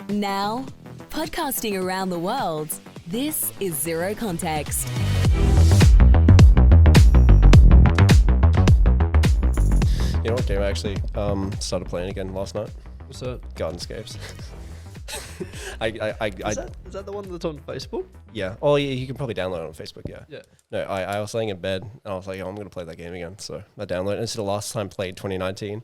Now, podcasting around the world, this is Zero Context. You know what game I actually started playing again last night? What's that? Gardenscapes. Is that the one that's on Facebook? Yeah. Oh, yeah, you can probably download it on Facebook, yeah. Yeah. No, I was laying in bed and I was like, oh, I'm going to play that game again. So I downloaded it. It's the last time played 2019.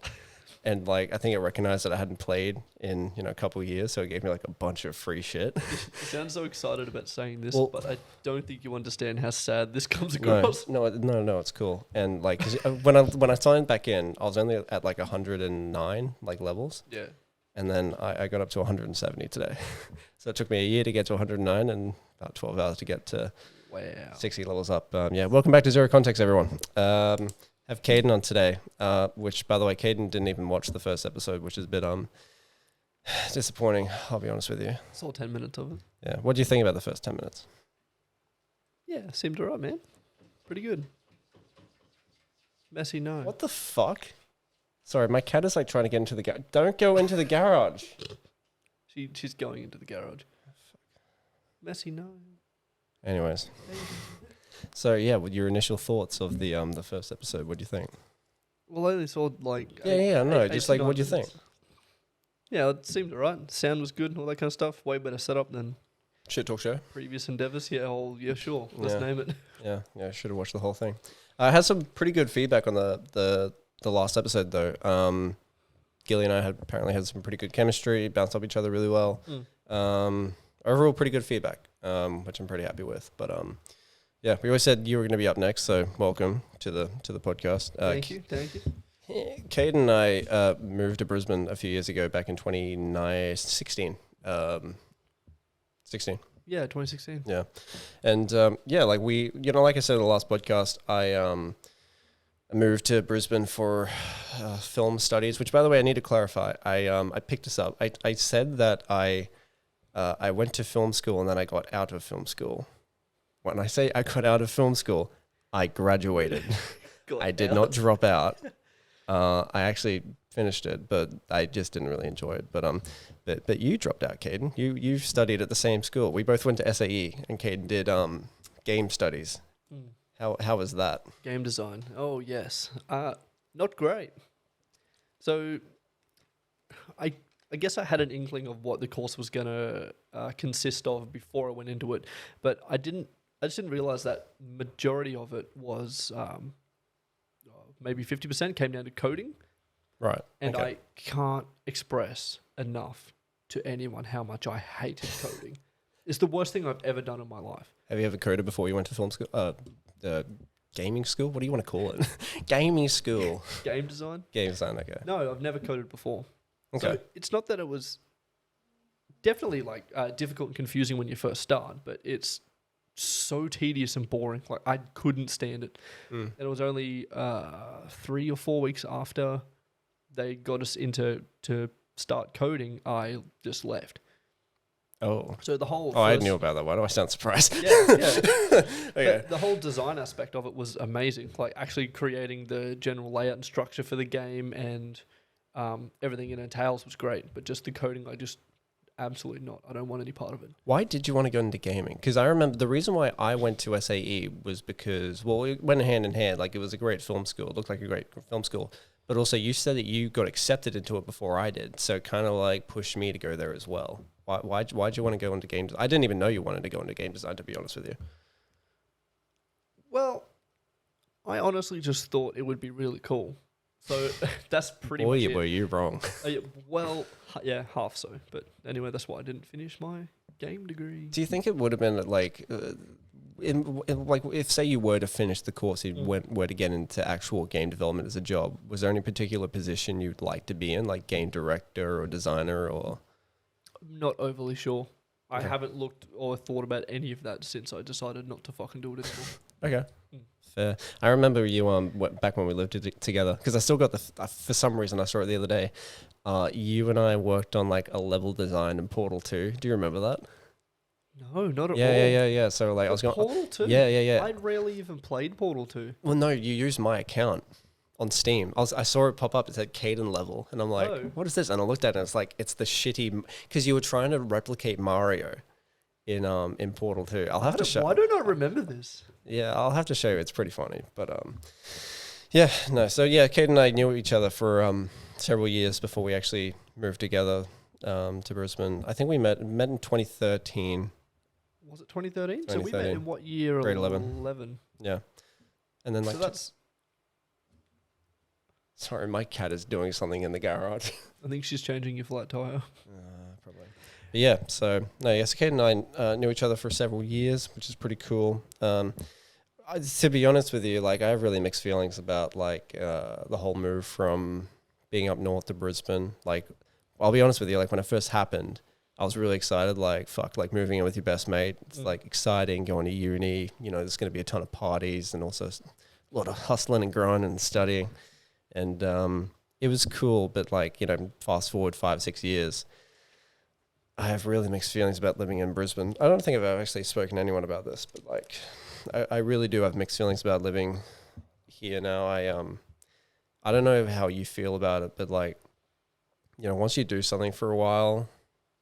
And like, I think it recognized that I hadn't played in, a couple of years. So it gave me like a bunch of free shit. You sound so excited about saying this, but I don't think you understand how sad this comes across. No, it's cool. And like, 'cause when I signed back in, I was only at like 109 like levels. Yeah. And then I got up to 170 today. So it took me a year to get to 109 and about 12 hours to get to 60 levels up. Welcome back to Zero Context, everyone. Have KAYDN on today, which, by the way, KAYDN didn't even watch the first episode, which is a bit disappointing, I'll be honest with you. Saw 10 minutes of it. Yeah. What do you think about the first 10 minutes? Yeah, seemed alright, man. Pretty good. Messy, no. What the fuck? Sorry, my cat is like trying to get into the garage. Don't go into the garage. She's going into the garage. Messy, no. Anyways. So yeah, with your initial thoughts of the first episode, what do you think? Well, I only saw like... Just like, what do you think? Yeah, it seemed alright. Sound was good and all that kind of stuff. Way better setup than... Shit Talk Show? Previous endeavours. Yeah, sure. Let's name it. Yeah, I should have watched the whole thing. I had some pretty good feedback on the last episode though. Gilly and I apparently had some pretty good chemistry, bounced off each other really well. Overall pretty good feedback, which I'm pretty happy with. But yeah, we always said you were going to be up next, so welcome to the podcast. Thank you. KAYDN and I moved to Brisbane a few years ago, back in 2016. 16. Yeah, 2016. Yeah, and like we, like I said in the last podcast, I moved to Brisbane for film studies. Which, by the way, I need to clarify. I picked this up. I said that I went to film school and then I got out of film school. When I say I got out of film school, I graduated. I did not drop out. I actually finished it, but I just didn't really enjoy it. But you dropped out, KAYDN. You studied at the same school. We both went to SAE, and KAYDN did game studies. How was that? Game design. Oh yes, not great. So, I guess I had an inkling of what the course was gonna consist of before I went into it, but I just didn't realize that majority of it was maybe 50% came down to coding. Right. And I can't express enough to anyone how much I hated coding. It's the worst thing I've ever done in my life. Have you ever coded before you went to film school? Gaming school? What do you want to call it? Gaming school. Game design? Game design, okay. No, I've never coded before. Okay. So it's not that it was definitely like difficult and confusing when you first start, but it's so tedious and boring. Like I couldn't stand it. And it was only 3 or 4 weeks after they got us to start coding, I just left. Oh. So the whole... I knew about that. Why do I sound surprised? Yeah. Okay. The whole design aspect of it was amazing. Like actually creating the general layout and structure for the game and everything it entails was great. But just the coding, I just... Absolutely not. I don't want any part of it. Why did you want to go into gaming? Because I remember the reason why I went to SAE was because, well, it went hand in hand. Like it was a great film school. It looked like a great film school. But also you said that you got accepted into it before I did. So it kind of like pushed me to go there as well. Why'd you want to go into game design? I didn't even know you wanted to go into game design, to be honest with you. Well, I honestly just thought it would be really cool. So that's pretty much it. Boy, you're wrong. Well, yeah, half so. But anyway, that's why I didn't finish my game degree. Do you think it would have been like, if say you were to finish the course, you were to get into actual game development as a job, was there any particular position you'd like to be in, like game director or designer or? I'm not overly sure. I haven't looked or thought about any of that since I decided not to fucking do it anymore. Okay. Fair. I remember you back when we lived together, because I still got for some reason I saw it the other day. You and I worked on like a level design in Portal 2. Do you remember that? No, not at all. Yeah. So like I was going Portal 2. Yeah. I rarely even played Portal 2. Well, no, you used my account on Steam. I saw it pop up. It said KAYDN level, and I'm like, Oh. what is this? And I looked at it, and it's like it's the shitty because you were trying to replicate Mario in Portal 2. I'll have to show. Why don't I remember this? Yeah, I'll have to show you. It's pretty funny, but yeah, no. So yeah, Kate and I knew each other for several years before we actually moved together to Brisbane. I think we met in 2013. Was it 2013? So we met 2013. in what year? Grade 11. 11. Yeah, and then like So that's. sorry, my cat is doing something in the garage. I think she's changing your flat tire. Probably. But yeah, so no, yes, Kate and I knew each other for several years, which is pretty cool. To be honest with you, like I have really mixed feelings about like the whole move from being up north to Brisbane. Like, I'll be honest with you, like when it first happened, I was really excited. Like, fuck, like moving in with your best mate. It's like exciting, going to uni. You know, there's going to be a ton of parties and also a lot of hustling and grinding and studying. And it was cool, but like, you know, fast forward 5-6 years, I have really mixed feelings about living in Brisbane. I don't think I've actually spoken to anyone about this, but like, I really do have mixed feelings about living here now. I don't know how you feel about it, but like, you know, once you do something for a while,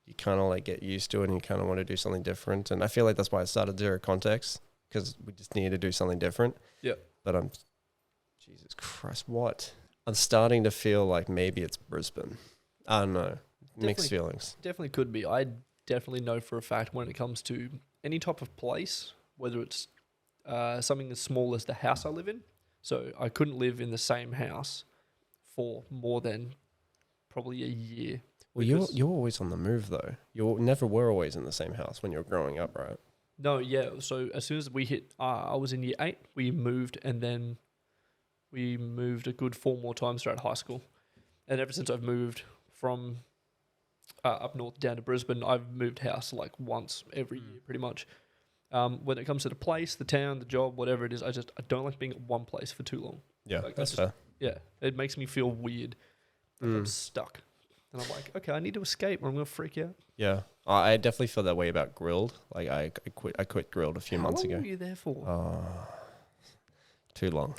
you kind of like get used to it and you kind of want to do something different. And I feel like that's why I started Zero Context, because we just needed to do something different. Yeah. But Jesus Christ, what? I'm starting to feel like maybe it's Brisbane. I don't know. Mixed feelings. Definitely could be. I definitely know for a fact when it comes to any type of place, whether it's something as small as the house I live in. So I couldn't live in the same house for more than probably a year. Well, you're always on the move though. You never were always in the same house when you were growing up, right? No, yeah. So as soon as we hit, I was in year 8, we moved, and then we moved a good 4 more times throughout high school. And ever since I've moved from up north down to Brisbane, I've moved house like once every year, pretty much. When it comes to the place, the town, the job, whatever it is, I don't like being at one place for too long. Yeah, like, that's fair. Yeah, it makes me feel weird. Like I'm stuck. And I'm like, okay, I need to escape or I'm going to freak out. Yeah, I definitely feel that way about Grilled. Like I quit Grilled a few months ago. How long were you there for? Too long.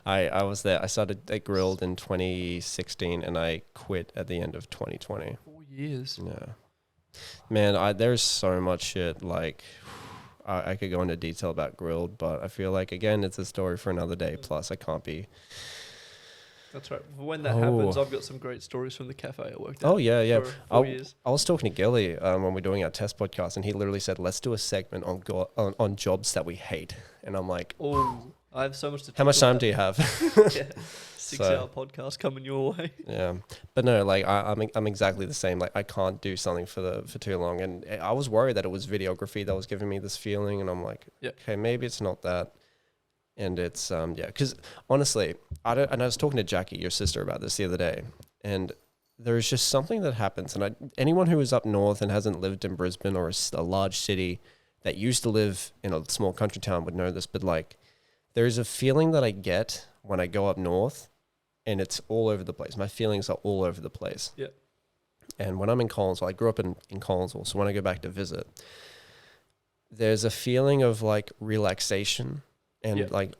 I was there. I started at Grilled in 2016 and I quit at the end of 2020. 4 years. Yeah. Man, there's so much shit. Like, I could go into detail about Grilled, but I feel like, again, it's a story for another day. Plus, I can't be... That's right. When that happens, I've got some great stories from the cafe I worked at. Oh, yeah. For 4 years. I was talking to Gilly when we're doing our test podcast, and he literally said, let's do a segment on jobs that we hate. And I'm like... Oh, I have so much to talk How much time about. do you have? Yeah. 6-hour podcast coming your way. Yeah, but no, like I'm exactly the same. Like I can't do something for too long, and I was worried that it was videography that was giving me this feeling, and I'm like, okay, maybe it's not that, and it's because honestly, and I was talking to Jackie, your sister, about this the other day, and there's just something that happens, and anyone who is up north and hasn't lived in Brisbane or a large city that used to live in a small country town would know this, but like there's a feeling that I get when I go up north. And it's all over the place. My feelings are all over the place. Yeah. And when I'm in Collinsville, I grew up in Collinsville, so when I go back to visit, there's a feeling of like relaxation and like,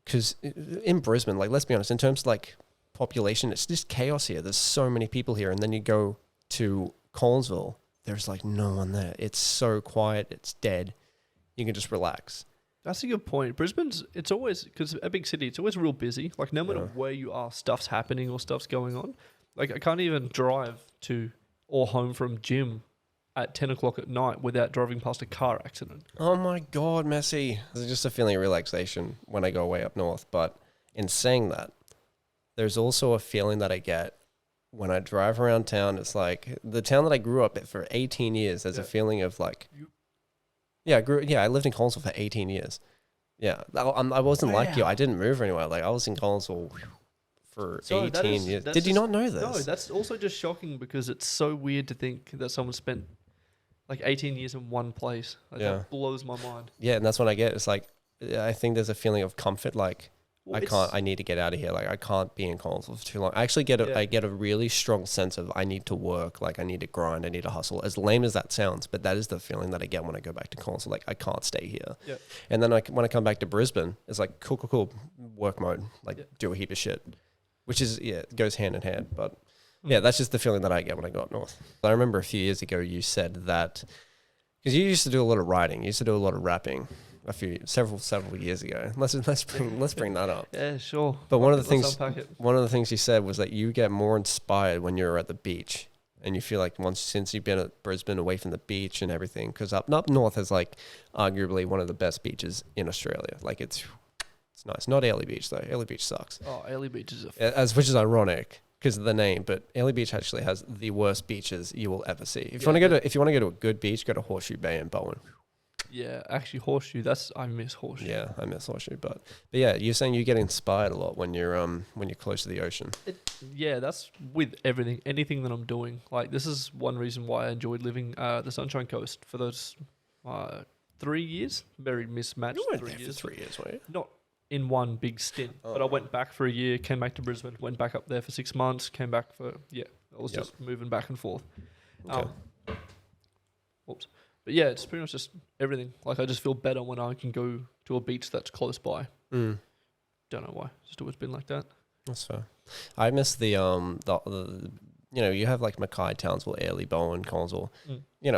because in Brisbane, like let's be honest, in terms of like population, it's just chaos here. There's so many people here, and then you go to Collinsville, there's like no one there. It's so quiet. It's dead. You can just relax. That's a good point. Brisbane's, it's always, because a big city, it's always real busy. Like, no matter where you are, stuff's happening or stuff's going on. Like, I can't even drive to or home from gym at 10 o'clock at night without driving past a car accident. Oh my God, Messi. There's just a feeling of relaxation when I go way up north. But in saying that, there's also a feeling that I get when I drive around town. It's like the town that I grew up at for 18 years. There's a feeling of like... I lived in Collinsville for 18 years. Yeah, I wasn't like you. I didn't move anywhere. Like I was in Collinsville for 18 years. Did you not know this? No, that's also just shocking because it's so weird to think that someone spent like 18 years in one place. Like, that blows my mind. Yeah, and that's what I get. It's like I think there's a feeling of comfort. Like I can't. I need to get out of here. Like I can't be in Collinsville for too long. I actually get I get a really strong sense of I need to work. Like I need to grind. I need to hustle. As lame as that sounds, but that is the feeling that I get when I go back to Collinsville. Like I can't stay here. Yeah. And then when I come back to Brisbane, it's like cool, work mode. Like do a heap of shit, which is it goes hand in hand. But yeah, that's just the feeling that I get when I go up north. I remember a few years ago you said that because you used to do a lot of writing. You used to do a lot of rapping. Several years ago. Let's bring that up. Yeah, sure. But one of the things you said was that you get more inspired when you're at the beach, and you feel like since you've been at Brisbane, away from the beach and everything, because up north is like arguably one of the best beaches in Australia. Like it's nice. Not Airlie Beach though. Airlie Beach sucks. Oh, Airlie Beach is which is ironic because of the name, but Airlie Beach actually has the worst beaches you will ever see. If you want to go to a good beach, go to Horseshoe Bay in Bowen. Yeah, actually Horseshoe. I miss Horseshoe. Yeah, I miss Horseshoe, but yeah, you're saying you get inspired a lot when you're close to the ocean. That's with everything, anything that I'm doing. Like this is one reason why I enjoyed living the Sunshine Coast for those 3 years. Very mismatched. You weren't there for 3 years, were you? Not in one big stint, but I went back for a year, came back to Brisbane, went back up there for 6 months, came back for I was just moving back and forth. Okay. Whoops. But yeah, it's pretty much just everything. Like I just feel better when I can go to a beach that's close by. Don't know why. Just always been like that. That's fair. I miss the you have like Mackay, Townsville, Airlie, Bowen, Collinsville.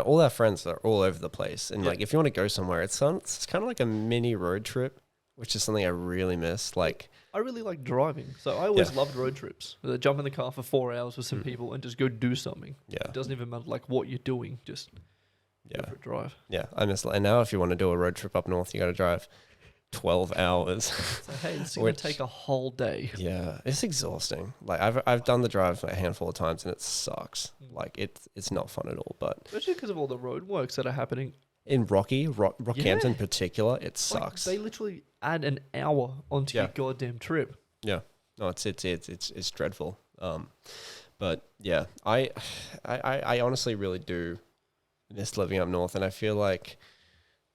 All our friends are all over the place. And like if you want to go somewhere, it's kind of like a mini road trip, which is something I really miss. Like I really like driving. So I always loved road trips. Jump in the car for 4 hours with some people and just go do something. Yeah. It doesn't even matter like what you're doing, just go for a drive. Yeah, I miss. And now, if you want to do a road trip up north, you got to drive 12 hours. So hey, it's going to take a whole day. Yeah, it's exhausting. Like I've done the drive a handful of times, and it sucks. Like it's not fun at all. But especially because of all the road works that are happening in Rockhampton in particular, it sucks. Like they literally add an hour onto your goddamn trip. Yeah, no, it's dreadful. But yeah, I honestly really do miss living up north, and I feel like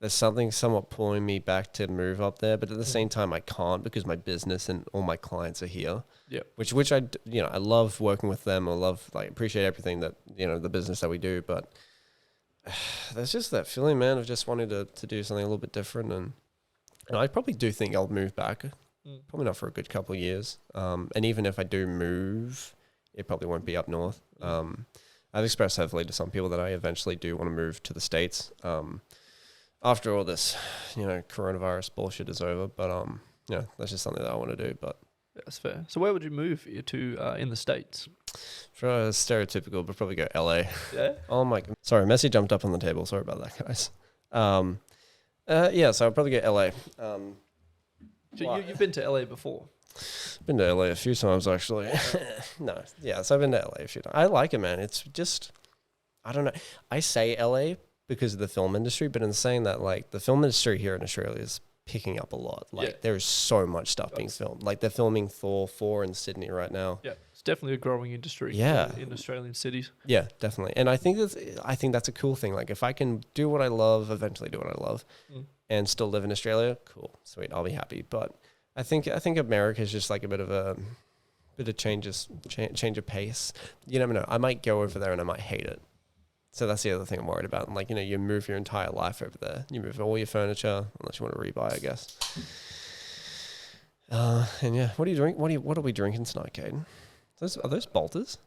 there's something somewhat pulling me back to move up there, but at the same time I can't because my business and all my clients are here. Yeah, which I love working with them. I love appreciate everything that the business that we do, but there's just that feeling, man, of just wanting to do something a little bit different, and I probably do think I'll move back. Probably not for a good couple of years, and even if I do move, it probably won't be up north. I've expressed heavily to some people that I eventually do want to move to the States after all this, coronavirus bullshit is over. But that's just something that I want to do. But that's fair. So where would you move to in the States? For stereotypical, but probably go LA. Yeah. Oh my God. Sorry, Messi jumped up on the table. Sorry about that, guys. So I'll probably go LA. So you've been to LA before? Been to LA a few times actually. No, yeah, so I've been to LA a few times. I like it, man. It's just, I don't know. I say LA because of the film industry, but in saying that, like the film industry here in Australia is picking up a lot. Like there's so much stuff being filmed. Like they're filming Thor 4 in Sydney right now. Yeah, it's definitely a growing industry. Yeah, in Australian cities. Yeah, definitely. And I think that's a cool thing. Like if I can do what I love, eventually do what I love, and still live in Australia, cool, sweet, I'll be happy. But I think America is just like a bit of change of pace. You never know. I might go over there and I might hate it. So that's the other thing I'm worried about. And you move your entire life over there. You move all your furniture, unless you want to rebuy, I guess. And yeah, what do you drink? What are we drinking tonight, KAYDN? Are those Balters?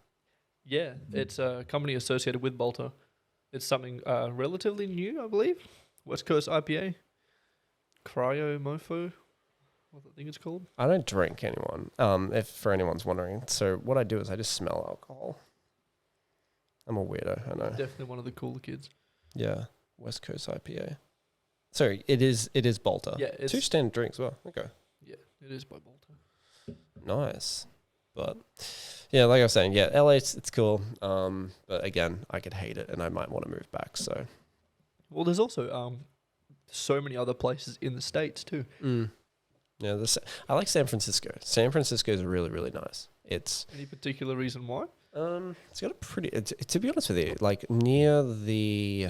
Yeah, it's a company associated with Balter. It's something relatively new, I believe. West Coast IPA. Cryo Mofo. What I think it's called. I don't drink anyone. If for anyone's wondering. So what I do is I just smell alcohol. I'm a weirdo, I know. Definitely one of the cooler kids. Yeah, West Coast IPA. Sorry, it is Balter. Yeah, it's 2 standard drinks. Well, okay. Yeah, it is by Balter. Nice, but yeah, like I was saying, yeah, LA it's cool. But again, I could hate it, and I might want to move back. So, well, there's also so many other places in the States too. Yeah, I like San Francisco. San Francisco is really, really nice. It's any particular reason why? It's got a pretty. To be honest with you, like near the,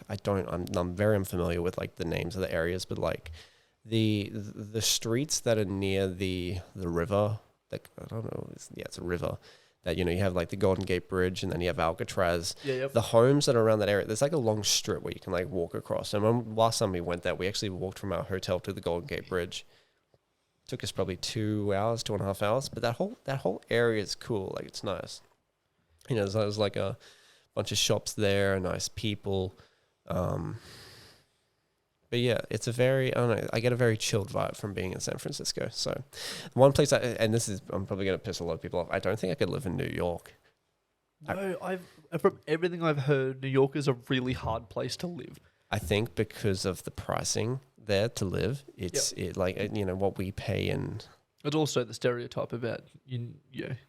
I'm very unfamiliar with like the names of the areas, but like the streets that are near the river, like I don't know, it's a river. That, you have like the Golden Gate Bridge, and then you have Alcatraz. Yeah, yep. The homes that are around that area, there's like a long strip where you can like walk across. And last time we went there, we actually walked from our hotel to the Golden Gate Bridge. Took us probably 2 hours, 2.5 hours. But that whole area is cool. Like, it's nice. There's like a bunch of shops there, nice people. But yeah, it's a very, I don't know, I get a very chilled vibe from being in San Francisco. So one place, I'm probably going to piss a lot of people off. I don't think I could live in New York. No, from everything I've heard, New York is a really hard place to live. I think because of the pricing there to live, what we pay in. It's also the stereotype about New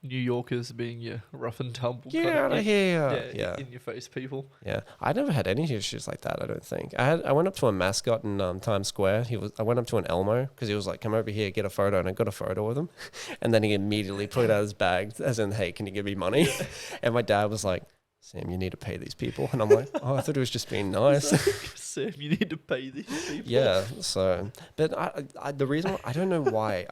Yorkers being your rough and tumble. Get out of here. Yeah. In your face people. Yeah. I never had any issues like that, I don't think. I went up to a mascot in Times Square. I went up to an Elmo because he was like, come over here, get a photo. And I got a photo with him. And then he immediately put it out his bag as in, hey, can you give me money? Yeah. And my dad was like, Sam, you need to pay these people. And I'm like, oh, I thought it was just being nice. Sam, you need to pay these people. Yeah. So, but the reason, I don't know why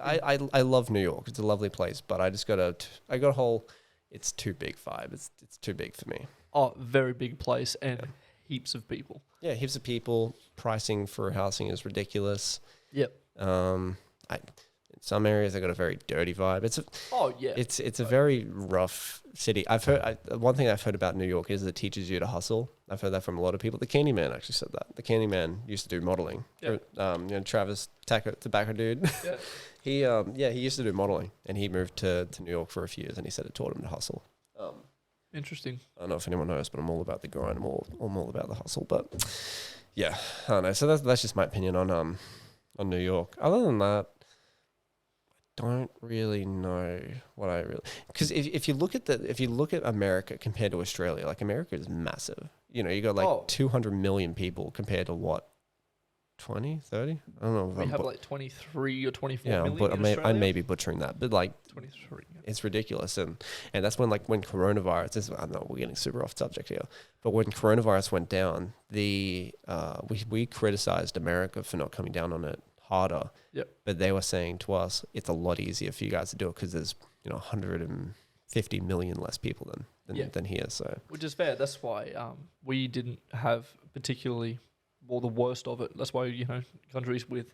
I love New York. It's a lovely place, but I got a whole, it's too big vibe. It's too big for me. Oh, very big place and heaps of people. Yeah, heaps of people. Pricing for housing is ridiculous. Yep. In some areas, I got a very dirty vibe. It's a very rough city. I've heard one thing I've heard about New York is it teaches you to hustle. I've heard that from a lot of people. The Candyman actually said that. The Candyman used to do modeling. Yeah. Travis Tobacco dude. Yeah. he used to do modeling, and he moved to New York for a few years, and he said it taught him to hustle. Interesting. I don't know if anyone knows, but I'm all about the grind. I'm all about the hustle. But yeah, I don't know. So that's just my opinion on New York. Other than that, don't really know what I really, because if you look at America compared to Australia, like America is massive. You got like 200 million people compared to what, 20, 30? I don't know. We have like 23 or 24 million. But I may be butchering that, but like 23. Yeah. It's ridiculous, and that's when coronavirus. I know we're getting super off subject here, but when coronavirus went down, we criticized America for not coming down on it harder. Yep. But they were saying to us, it's a lot easier for you guys to do it because there's 150 million less people than here. So, which is fair. That's why we didn't have particularly the worst of it. That's why countries with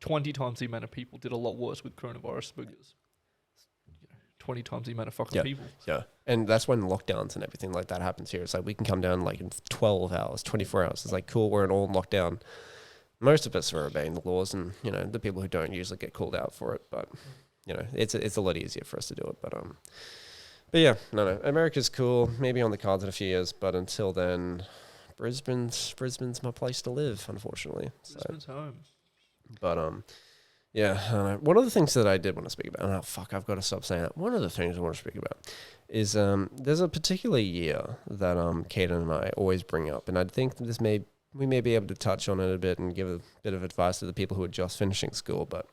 20 times the amount of people did a lot worse with coronavirus because 20 times the amount of fucking people. Yeah, and that's when lockdowns and everything like that happens here. It's like we can come down like in 12 hours, 24 hours. It's like cool. We're in all lockdown. Most of us are obeying the laws, and the people who don't usually get called out for it. But it's a lot easier for us to do it. But yeah, no, America's cool. Maybe on the cards in a few years, but until then, Brisbane's my place to live. Unfortunately, Brisbane's home. But yeah, I don't know. One of the things that I did want to speak about, I've got to stop saying that. One of the things I want to speak about is there's a particular year that KAYDN and I always bring up, and I think we may be able to touch on it a bit and give a bit of advice to the people who are just finishing school. But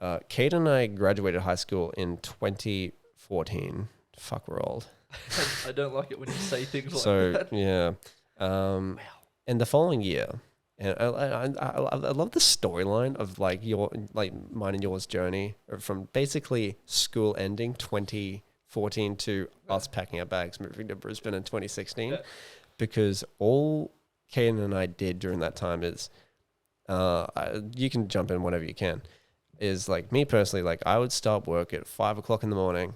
KAYDN and I graduated high school in 2014. Fuck, we're old. I don't like it when you say things like that. So, yeah. Wow. And the following year, and I love the storyline of mine and yours journey from basically school ending 2014 to us packing our bags, moving to Brisbane in 2016, because all KAYDN and I did during that time is, you can jump in whenever you can, is like me personally, like I would start work at 5 o'clock in the morning.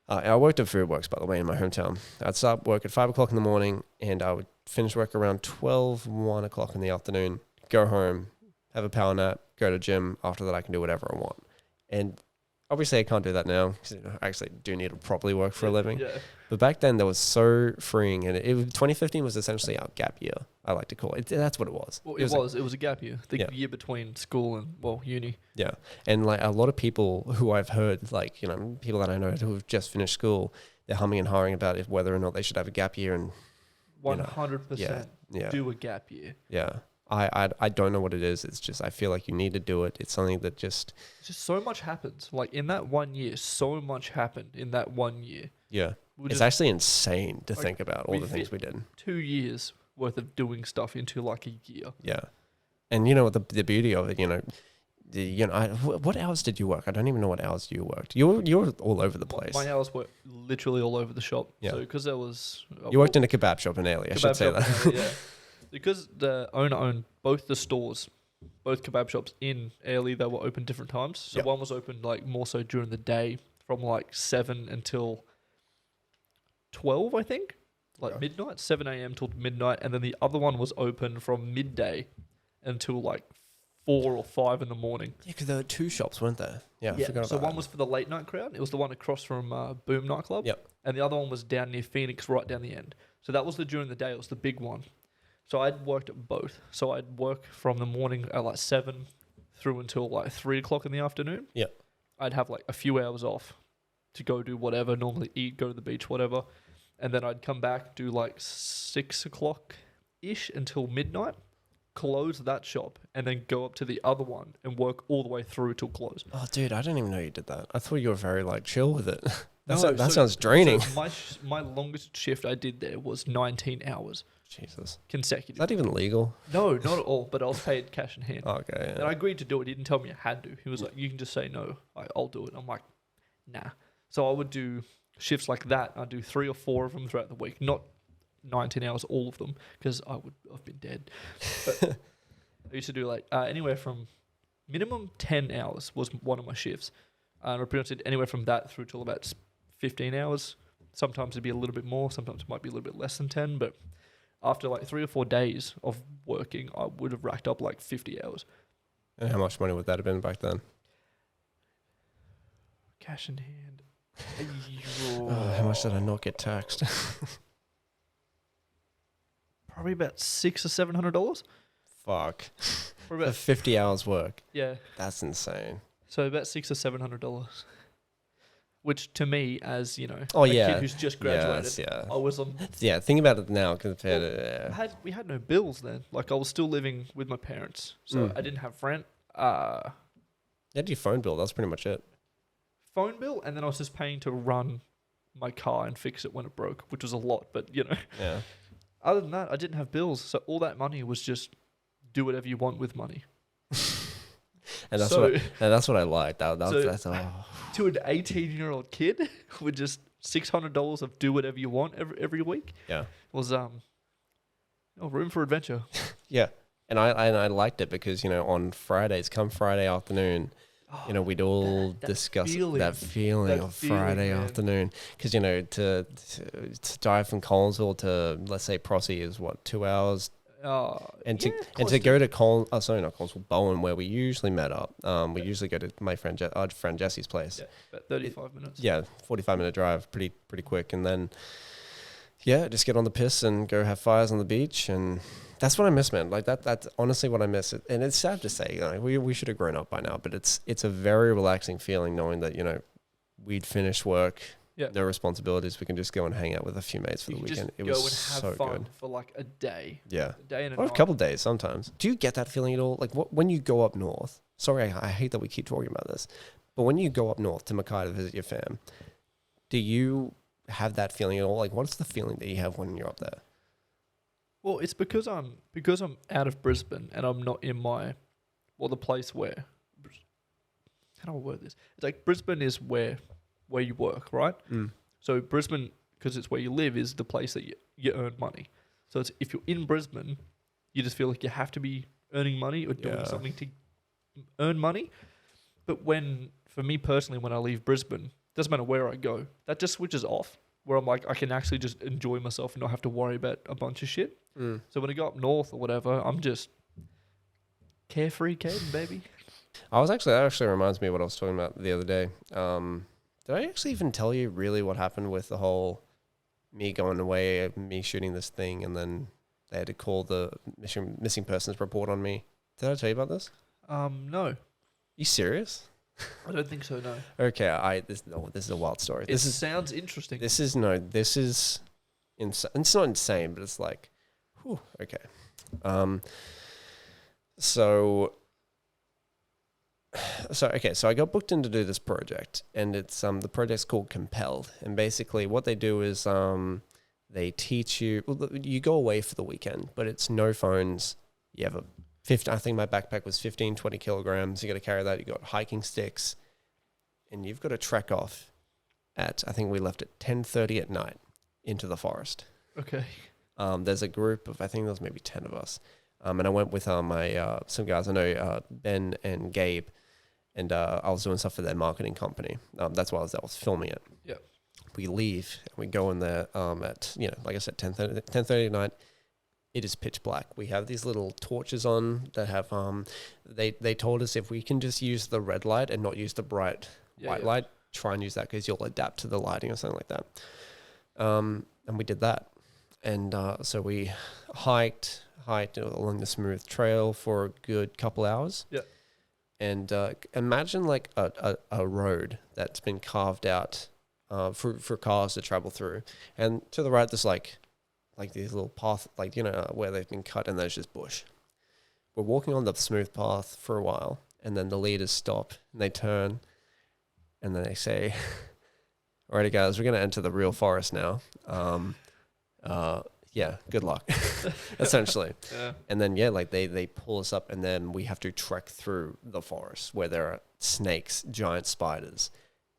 I worked at Foodworks, by the way, in my hometown. I'd start work at 5 o'clock in the morning, and I would finish work around 1 o'clock in the afternoon, go home, have a power nap, go to gym. After that, I can do whatever I want. And obviously, I can't do that now because I actually do need to properly work for a living. Yeah. But back then, that was so freeing. And 2015 was essentially our gap year, I like to call it. That's what it was. Well, it was a gap year. The year between school and, uni. Yeah. And like a lot of people who I've heard, people that I know who have just finished school, they're humming and hawing about whether or not they should have a gap year. And 100% do a gap year. Yeah. I don't know what it is. It's just I feel like you need to do it. It's something that just so much happens. Like in that 1 year, so much happened in that 1 year. Yeah. It's actually insane to think about all the things we did. 2 years worth of doing stuff into like a year. Yeah. And you know what the beauty of it, what hours did you work? I don't even know what hours you worked. You were all over the place. My hours were literally all over the shop. Yeah. So because there was... You worked in a kebab shop in Ailey, I should say that. Yeah. Because the owner owned both the stores, both kebab shops in Ailey, they were open different times. So one was open like more so during the day from like 7 until 12, I think. Like midnight, 7 a.m. till midnight. And then the other one was open from midday until like 4 or 5 in the morning. Yeah, because there were 2 shops, weren't there? Yeah, I forgot about so one was for the late night crowd. It was the one across from Boom nightclub. Yep. And the other one was down near Phoenix, right down the end. So that was during the day. It was the big one. So I'd worked at both. So I'd work from the morning at like 7 through until like 3 o'clock in the afternoon. Yep. I'd have like a few hours off to go do whatever, normally eat, go to the beach, whatever. And then I'd come back, do like 6 o'clock-ish until midnight, close that shop, and then go up to the other one and work all the way through till close. Oh, dude, I didn't even know you did that. I thought you were very, like, chill with it. That No, sounds draining. So my longest shift I did there was 19 hours. Jesus. Consecutive. Is that even legal? No, not at all, but I was paid cash in hand. Okay, yeah. And I agreed to do it. He didn't tell me I had to. He was like, you can just say no. I'll do it. I'm like, nah. So I would do shifts like that. I'd do 3 or 4 of them throughout the week. Not 19 hours, all of them, because I would have been dead. But I used to do like anywhere from minimum 10 hours was one of my shifts. And I pretty much did anywhere from that through till about 15 hours. Sometimes it'd be a little bit more. Sometimes it might be a little bit less than 10. But after like 3 or 4 days of working, I would have racked up like 50 hours. And how much money would that have been back then? Cash in hand. How much did I not get taxed? Probably about $600 or $700. Fuck. For For about 50 hours work. yeah. That's insane. So about $600 or $700, which to me, as you know, Oh, a yeah. kid who's just graduated, Yeah. I was on. Yeah, think about it now compared to... We had no bills then. Like I was still living with my parents, so I didn't have rent, You had your phone bill. That's pretty much it. phone bill, and then I was just paying to run my car and fix it when it broke, which was a lot. But you know, Yeah. other than that, I didn't have bills, so all that money was just do whatever you want with money. And that's So- that's what I like. That's To an 18-year-old kid with just $600 of do whatever you want every week yeah. was room for adventure. Yeah. And I liked it because, on Fridays, come Friday afternoon, we'd all discuss that feeling of Friday afternoon. Because, to drive from Collinsville to, let's say, Prossie is what, 2 hours? And to go to not Bowen, where we usually met up. We usually go to my friend Jesse's place. Yeah, about 35 minutes. Yeah, 45-minute drive, pretty quick, and then just get on the piss and go have fires on the beach, and that's what I miss, man. Like that's honestly what I miss. And it's sad to say, we should have grown up by now, but it's a very relaxing feeling knowing that we'd finished work. Yeah. No responsibilities. We can just go and hang out with a few mates for the weekend. It was so good. For like a day. Yeah. A day and a Or night. a couple of days sometimes. Do you get that feeling at all? Like when you go up north, sorry, I hate that we keep talking about this, but when you go up north to Mackay to visit your fam, do you have that feeling at all? Like what's the feeling that you have when you're up there? Well, it's because I'm out of Brisbane and I'm not in the place where, how do I word this? It's like Brisbane is where you work, right? So Brisbane, because it's where you live, is the place that you earn money. So it's, if you're in Brisbane, you just feel like you have to be earning money or doing something to earn money. But for me personally, when I leave Brisbane, doesn't matter where I go, that just switches off. Where I'm like, I can actually just enjoy myself and not have to worry about a bunch of shit. So when I go up north or whatever, I'm just carefree, KAYDN, baby. That actually reminds me of what I was talking about the other day. Did I actually even tell you really what happened with the whole me going away, me shooting this thing, and then they had to call the missing persons report on me? Did I tell you about this? No. You serious? I don't think so, no. Okay, this is a wild story. It sounds interesting. This is insane. It's not insane, but it's like, whew, okay. So I got booked in to do this project, and it's the project's called Compelled, and basically what they do is they teach you. Well, you go away for the weekend, but it's no phones. You have a 15, I think my backpack was 15, 20 kilograms. You got to carry that. You got hiking sticks, and you've got to trek off at, I think we left at 10:30 at night into the forest. Okay. There's a group of, I think there was maybe 10 of us. And I went with my some guys I know, Ben and Gabe, and I was doing stuff for their marketing company. That's why I was filming it. Yeah. We leave and we go in there at, like I said, 10:30 at night. It is pitch black. We have these little torches on that have, they told us if we can just use the red light and not use the bright white light, try and use that because you'll adapt to the lighting or something like that. And we did that. And so we hiked along the smooth trail for a good couple hours. Yeah. And imagine like a road that's been carved out for cars to travel through. And to the right, there's like these little paths, where they've been cut, and there's just bush. We're walking on the smooth path for a while, and then the leaders stop, and they turn, and then they say, "Alrighty, guys, we're going to enter the real forest now. Yeah, good luck," essentially. Yeah. And then, they pull us up, and then we have to trek through the forest where there are snakes, giant spiders.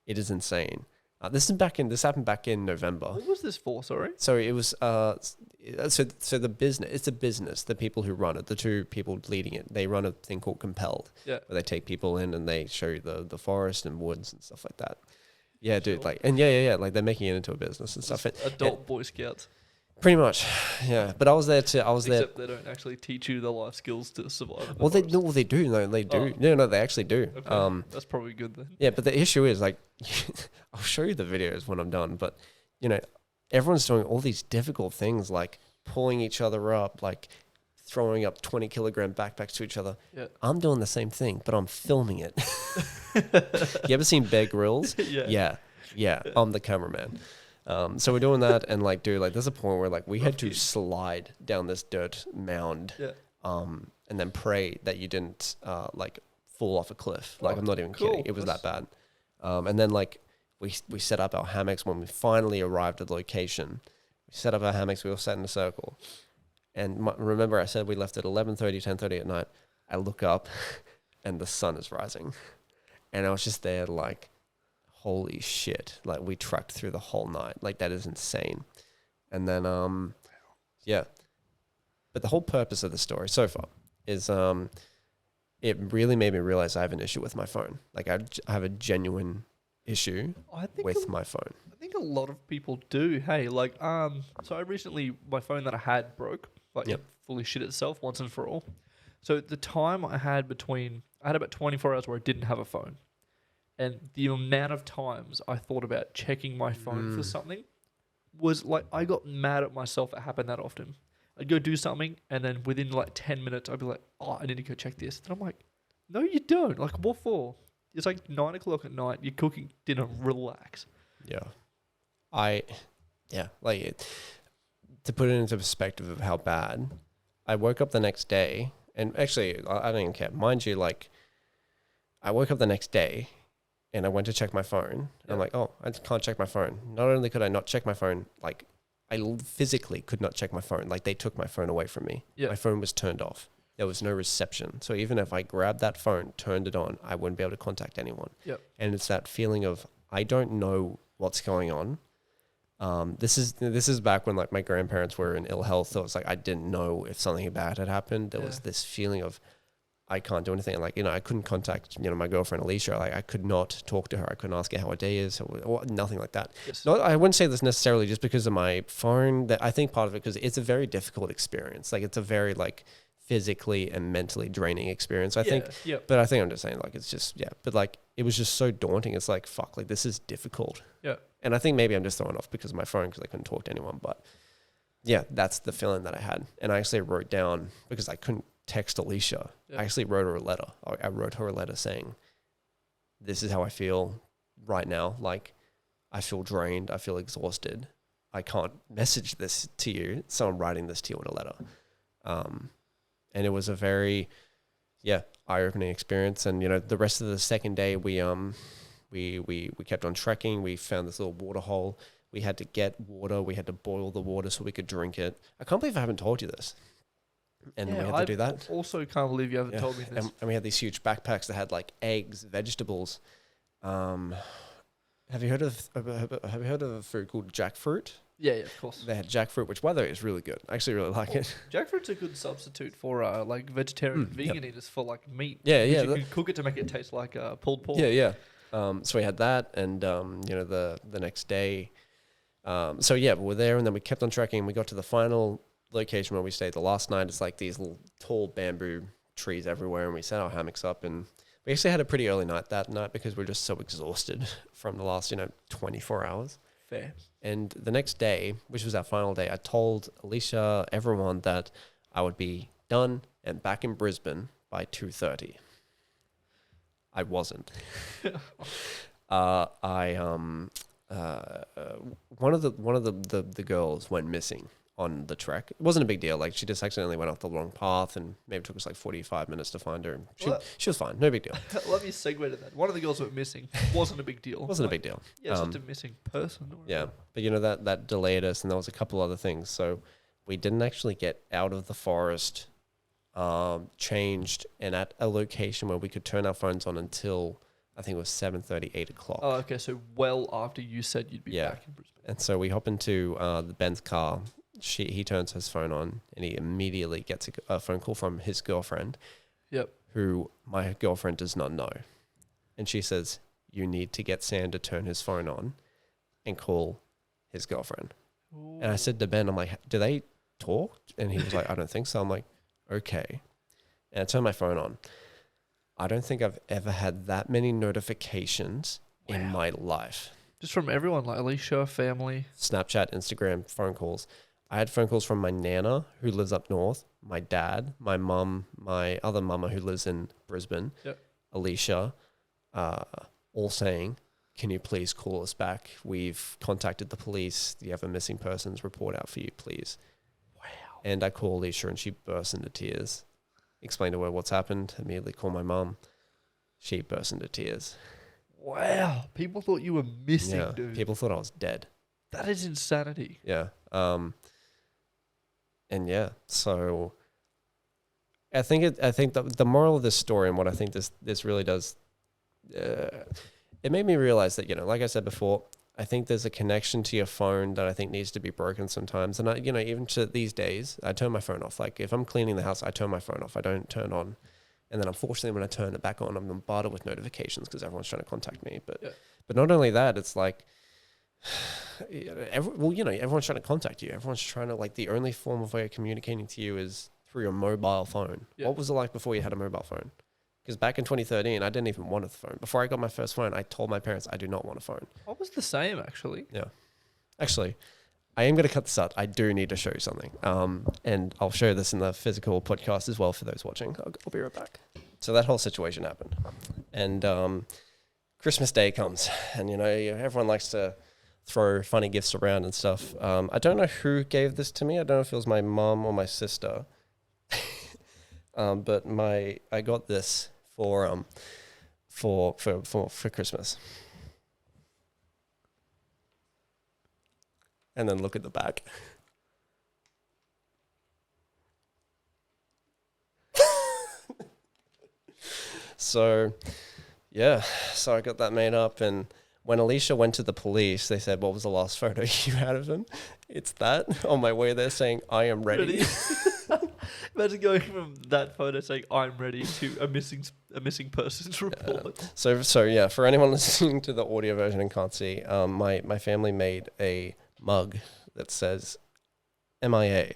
It is insane. This happened back in November. What was this for, sorry? So it was, so the business, it's a business, the people who run it, the two people leading it, they run a thing called Compelled. Yeah. Where they take people in and they show you the forest and woods and stuff like that. Yeah, dude, Sure. like they're making it into a business and stuff. Adult Boy Scouts. Pretty much, yeah. But I was there there. Except they don't actually teach you the life skills to survive. Well, they do. No, they do. Oh. No, they actually do. Okay. That's probably good then. Yeah, but the issue is, like, I'll show you the videos when I'm done, but, everyone's doing all these difficult things, like pulling each other up, like throwing up 20-kilogram backpacks to each other. Yeah. I'm doing the same thing, but I'm filming it. You ever seen Bear Grylls? Yeah. Yeah. I'm the cameraman. So we're doing that, and, there's a point where, we had to slide down this dirt mound, and then pray that you didn't, fall off a cliff. I'm not even kidding. It was that bad. And then, we set up our hammocks when we finally arrived at the location. We set up our hammocks. We all sat in a circle. And remember I said we left at 11:30, 10:30 at night. I look up, and the sun is rising. And I was just there, holy shit. We trekked through the whole night. That is insane. And then, yeah. But the whole purpose of the story so far is it really made me realize I have an issue with my phone. I have a genuine issue with my phone. I think a lot of people do. Hey, so I recently, my phone that I had broke. It fully shit itself once and for all. So the time I had about 24 hours where I didn't have a phone. And the amount of times I thought about checking my phone for something was I got mad at myself it happened that often. I'd go do something, and then within 10 minutes, I'd be like, oh, I need to go check this. And I'm like, no, you don't. What for? It's 9 o'clock at night. You're cooking dinner. Relax. Yeah. To put it into perspective of how bad, I woke up the next day, and actually, I don't even care. Mind you, I woke up the next day, and I went to check my phone. And I'm like, oh, I can't check my phone. Not only could I not check my phone, I physically could not check my phone. They took my phone away from me. Yeah. My phone was turned off. There was no reception. So even if I grabbed that phone, turned it on, I wouldn't be able to contact anyone. Yep. And it's that feeling of, I don't know what's going on. This is back when my grandparents were in ill health. So it's I didn't know if something bad had happened. There was this feeling of, I can't do anything. I couldn't contact, my girlfriend Alicia. I could not talk to her. I couldn't ask her how her day is, or nothing like that. Yes. No, I wouldn't say this necessarily just because of my phone. That I think part of it because it's a very difficult experience. It's a very physically and mentally draining experience. I think. Yeah. But I think I'm just saying it's just But it was just so daunting. It's fuck. This is difficult. Yeah. And I think maybe I'm just thrown off because of my phone because I couldn't talk to anyone. But yeah, that's the feeling that I had. And I actually wrote down because I couldn't text Alicia. Yeah. I actually wrote her a letter. I wrote her a letter saying, this is how I feel right now. I feel drained. I feel exhausted. I can't message this to you. So I'm writing this to you in a letter. And it was a very, eye-opening experience. And, the rest of the second day, we kept on trekking. We found this little water hole. We had to get water. We had to boil the water so we could drink it. I can't believe I haven't told you this. and we had to do that. Also, can't believe you haven't told me this. And we had these huge backpacks that had like eggs, vegetables. Have you heard of a fruit called jackfruit? Yeah, of course. They had jackfruit, which by the way is really good. I actually really like it. Jackfruit's a good substitute for like vegetarian and vegan eaters for like meat. Yeah. You can cook it to make it taste like pulled pork. Yeah. So we had that, and the next day. So yeah, we were there, and then we kept on trekking. We got to the final location where we stayed the last night. It's like these little tall bamboo trees everywhere, and we set our hammocks up, and we actually had a pretty early night that night because we were just so exhausted from the last 24 hours. Fair. And the next day, which was our final day, I told Alicia, everyone, that I would be done and back in Brisbane by 2:30. I wasn't. One of the girls went missing on the trek. It wasn't a big deal. Like, she just accidentally went off the wrong path, and maybe took us like 45 minutes to find her. She was fine. No big deal. Let me segue to that. One of the girls went missing. Wasn't a big deal. Wasn't a big deal. Yeah, it's just a missing person. Yeah, but that delayed us, and there was a couple other things. So we didn't actually get out of the forest, changed, and at a location where we could turn our phones on until I think it was 7:30, 8 o'clock. Oh, okay. So well after you said you'd be back in Brisbane. And so we hop into the Ben's car. He turns his phone on, and he immediately gets a phone call from his girlfriend. Yep. Who my girlfriend does not know. And she says, you need to get Sam to turn his phone on and call his girlfriend. Ooh. And I said to Ben, I'm like, do they talk? And he was like, I don't think so. I'm like, okay. And I turned my phone on. I don't think I've ever had that many notifications in my life. Just from everyone, like Alicia, family. Snapchat, Instagram, phone calls. I had phone calls from my nana, who lives up north, my dad, my mum, my other mama who lives in Brisbane, Alicia, all saying, can you please call us back? We've contacted the police. Do you have a missing persons report out for you, please? Wow. And I call Alicia, and she bursts into tears. Explained to her what's happened. Immediately call my mum. She burst into tears. Wow. People thought you were missing, dude. People thought I was dead. That is insanity. Yeah. And yeah, so I think the moral of this story, and what I think this really does, it made me realize that, like I said before, I think there's a connection to your phone that I think needs to be broken sometimes. And even to these days, I turn my phone off. Like, if I'm cleaning the house, I turn my phone off. I don't turn on. And then unfortunately, when I turn it back on, I'm bombarded with notifications because everyone's trying to contact me. But not only that, it's like, everyone's trying to contact you. Everyone's trying to, like, the only form of way of communicating to you is through your mobile phone. What was it like before you had a mobile phone? Because back in 2013, I didn't even want a phone. Before I got my first phone, I told my parents I do not want a phone. I was the same, actually. Yeah. Actually, I am going to cut this out. I do need to show you something. And I'll show this in the physical podcast as well for those watching. I'll be right back. So that whole situation happened. And Christmas Day comes. And, everyone likes to throw funny gifts around and stuff. I don't know who gave this to me. I don't know if it was my mom or my sister. But I got this for Christmas. And then look at the back. So I got that made up, and when Alicia went to the police, they said, what was the last photo you had of him? It's that. On my way there saying, I am ready. Imagine going from that photo saying, I'm ready, to a missing persons report. So yeah, for anyone listening to the audio version and can't see, my family made a mug that says MIA,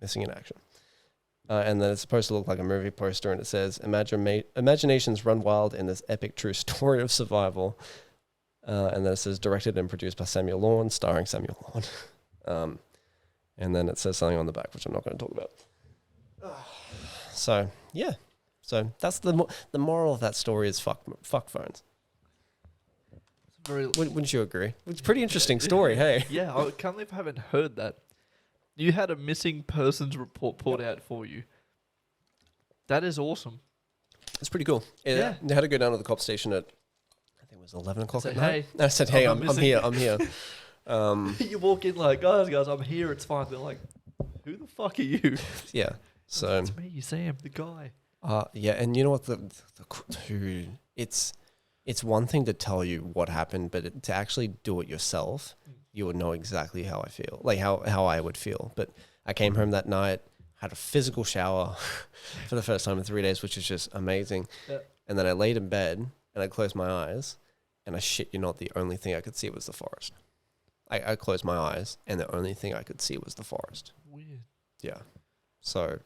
missing in action. And then it's supposed to look like a movie poster, and it says, imaginations run wild in this epic true story of survival. And then it says, directed and produced by Samuel Lawn, starring Samuel Lawn. And then it says something on the back, which I'm not going to talk about. So, yeah. So that's the moral of that story is fuck phones. Wouldn't you agree? It's a pretty interesting story, hey? Yeah, I can't believe I haven't heard that. You had a missing persons report put out for you. That is awesome. It's pretty cool. Yeah. They had to go down to the cop station at, I think it was 11 o'clock at night. Hey, I said, hey, I'm here. You walk in like, guys, I'm here, it's fine. They're like, who the fuck are you? Yeah. So It's me, Sam, the guy. yeah, and you know what? Dude, it's one thing to tell you what happened, but to actually do it yourself, you would know exactly how I feel, like how I would feel. But I came home that night, had a physical shower for the first time in 3 days, which is just amazing. Yeah. And then I laid in bed and I closed my eyes, and I shit you not, the only thing I could see was the forest. I closed my eyes, and the only thing I could see was the forest. Weird. Yeah. So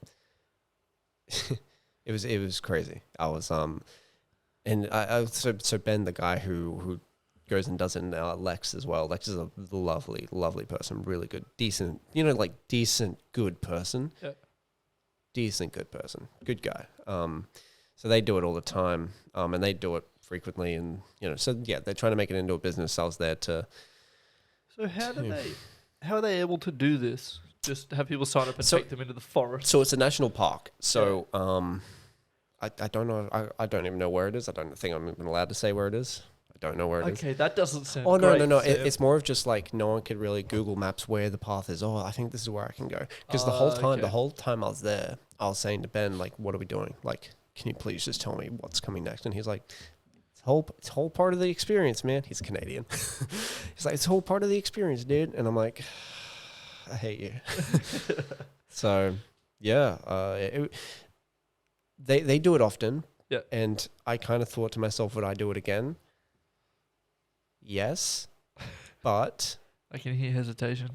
it was crazy. I was and so Ben, the guy who goes and does it now, Lex as well. Lex is a lovely person, really good, decent, decent, good person. Yeah. Decent, good person, good guy. So they do it all the time, and they do it frequently, and so yeah, they're trying to make it into a business. I was there to. So how are they able to do this? Just have people sign up and take them into the forest? So it's a national park. So I don't know. I don't even know where it is. I don't think I'm even allowed to say where it is. I don't know where it is. Okay, that doesn't sound Oh, great. no. It's more of just like no one could really Google Maps where the path is. Oh, I think this is where I can go. Because the whole time I was there, I was saying to Ben, like, what are we doing? Like, can you please just tell me what's coming next? And he's like, it's whole part of the experience, man. He's Canadian. He's like, it's a whole part of the experience, dude. And I'm like, I hate you. So, yeah, they do it often. Yeah. And I kind of thought to myself, would I do it again? Yes, but I can hear hesitation.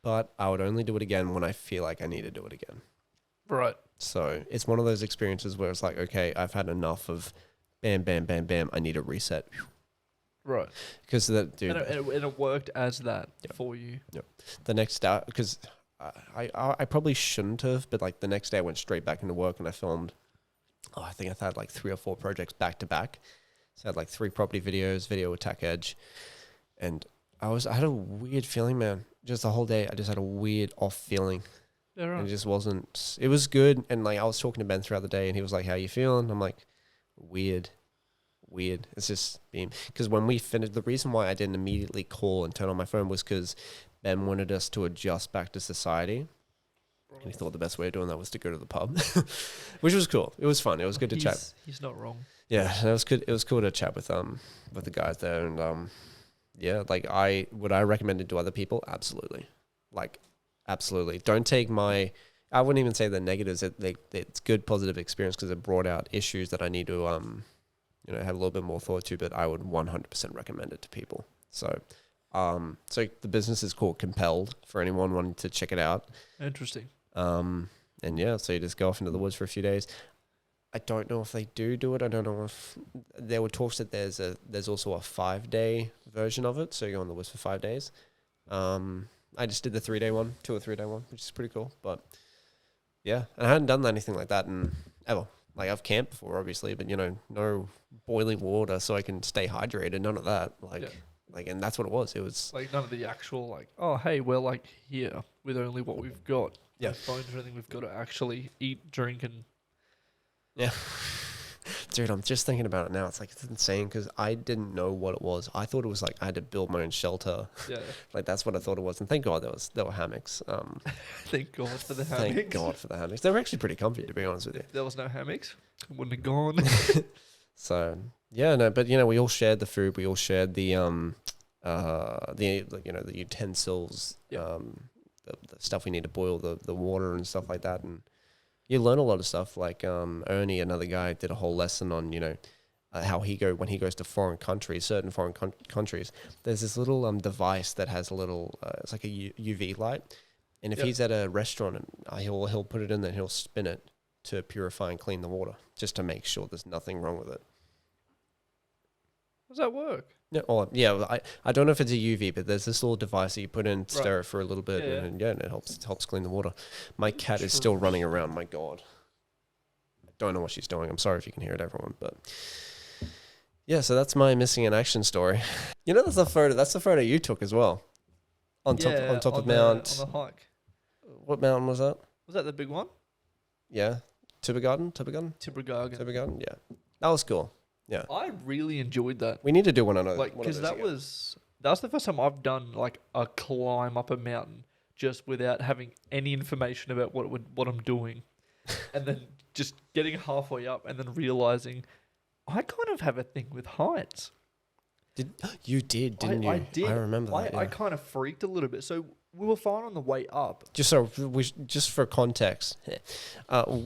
But I would only do it again when I feel like I need to do it again. Right. So it's one of those experiences where it's like, okay, I've had enough of bam, bam, bam, bam. I need a reset. Right. Because that dude, and it worked as that for you. Yep. The next day, because I probably shouldn't have, but like the next day I went straight back into work and I filmed. I think I've had like 3 or 4 projects back to back. So I had like 3 property videos, video with Tack Edge, and I had a weird feeling, man. Just the whole day, I just had a weird off feeling. Yeah, right. And it just wasn't. It was good, and like I was talking to Ben throughout the day, and he was like, "How you feeling?" I'm like, "Weird." It's just being because when we finished, the reason why I didn't immediately call and turn on my phone was because Ben wanted us to adjust back to society. And he thought the best way of doing that was to go to the pub, which was cool. It was fun. It was good to chat. He's not wrong. Yeah, it was good. It was cool to chat with the guys there, and yeah, like would I recommend it to other people? Absolutely, like absolutely. Don't take I wouldn't even say the negatives. It's good positive experience because it brought out issues that I need to have a little bit more thought to. But I would 100% recommend it to people. So so the business is called Compelled for anyone wanting to check it out. Interesting. And yeah, so you just go off into the woods for a few days. I don't know if they do it. I don't know if there were talks that there's also a 5-day version of it. So you go on the woods for 5 days. I just did the 3-day one, 2 or 3-day one, which is pretty cool. But yeah, and I hadn't done anything like that in ever. Like I've camped before, obviously, but no boiling water so I can stay hydrated. None of that. And that's what it was. It was like none of the actual like, oh hey, we're like here with only what we've got. Yeah. No phones or anything. We've got to actually eat, drink, and yeah. Dude, I'm just thinking about it now. It's like, it's insane because I didn't know what it was. I thought it was like I had to build my own shelter. Yeah. Like that's what I thought it was. And thank God there were hammocks. Thank God for the hammocks. Thank God for the hammocks. They were actually pretty comfy, to be honest with you. If there was no hammocks, I wouldn't have gone. So yeah, no, but we all shared the food. We all shared the the utensils, the stuff we need to boil the water and stuff like that. And you learn a lot of stuff. Like Ernie, another guy, did a whole lesson on how when he goes to foreign countries, certain foreign countries. There's this little device that has a little it's like a UV light, and if he's at a restaurant, and he'll put it in there, and he'll spin it to purify and clean the water, just to make sure there's nothing wrong with it. How does that work? Yeah, I don't know if it's a UV, but there's this little device that you put in, stir it for a little bit, and it helps clean the water. My cat is still running around. My God, I don't know what she's doing. I'm sorry if you can hear it, everyone, but yeah. So that's my missing in action story. That's the photo you took as well, on top of Mount. On the hike. What mountain was that? Was that the big one? Yeah, Tibbergarten. Tibbergarten. Yeah, that was cool. Yeah, I really enjoyed that. We need to do one another. Like, because that was the first time I've done like a climb up a mountain just without having any information about what I'm doing. and then just getting halfway up and then realizing I kind of have a thing with heights. You did, didn't you? I did. I remember that. I kind of freaked a little bit. So we were fine on the way up. Just for context,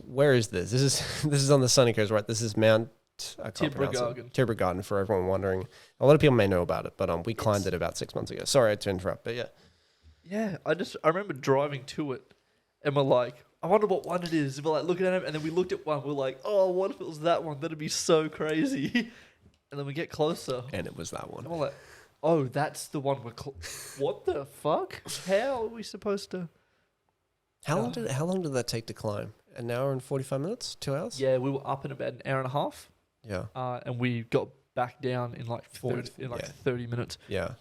where is this? This is on the sunny coast, right? This is Mount Tibrogarden, for everyone wondering. A lot of people may know about it, but we climbed it about 6 months ago. Sorry to interrupt, but yeah. Yeah, I remember driving to it, and we're like, I wonder what one it is. We're like looking at it, and then we looked at one. We're like, oh, what if it was that one? That'd be so crazy. And then we get closer, and it was that one. And we're like, oh, that's the one. What the fuck? How are we supposed to? How long did that take to climb? An hour and 45 minutes? 2 hours? Yeah, we were up in about an hour and a half. Yeah. And we got back down in like 30 minutes. Yeah.